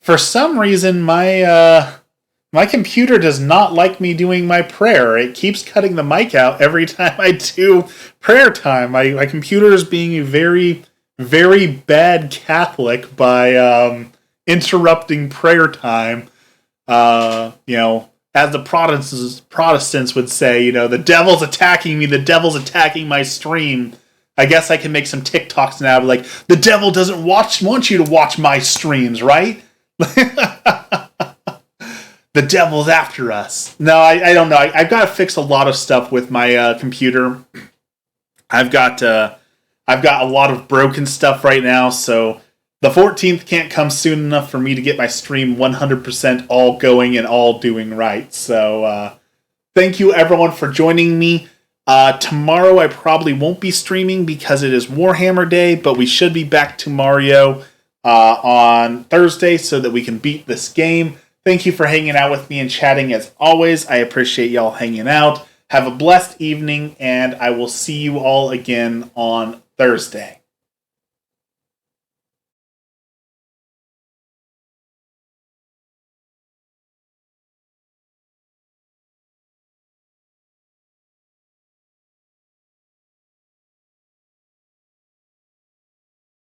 For some reason, my computer does not like me doing my prayer. It keeps cutting the mic out every time I do prayer time. My computer is being a very, very bad Catholic by interrupting prayer time. As the Protestants would say, the devil's attacking me, the devil's attacking my stream. I guess I can make some TikToks now, like, the devil doesn't want you to watch my streams, right? The devil's after us. No, I don't know. I've got to fix a lot of stuff with my computer. I've got a lot of broken stuff right now, so the 14th can't come soon enough for me to get my stream 100% all going and all doing right. So thank you everyone for joining me. Tomorrow I probably won't be streaming because it is Warhammer Day, but we should be back to Mario on Thursday so that we can beat this game. Thank you for hanging out with me and chatting as always. I appreciate y'all hanging out. Have a blessed evening, and I will see you all again on Thursday.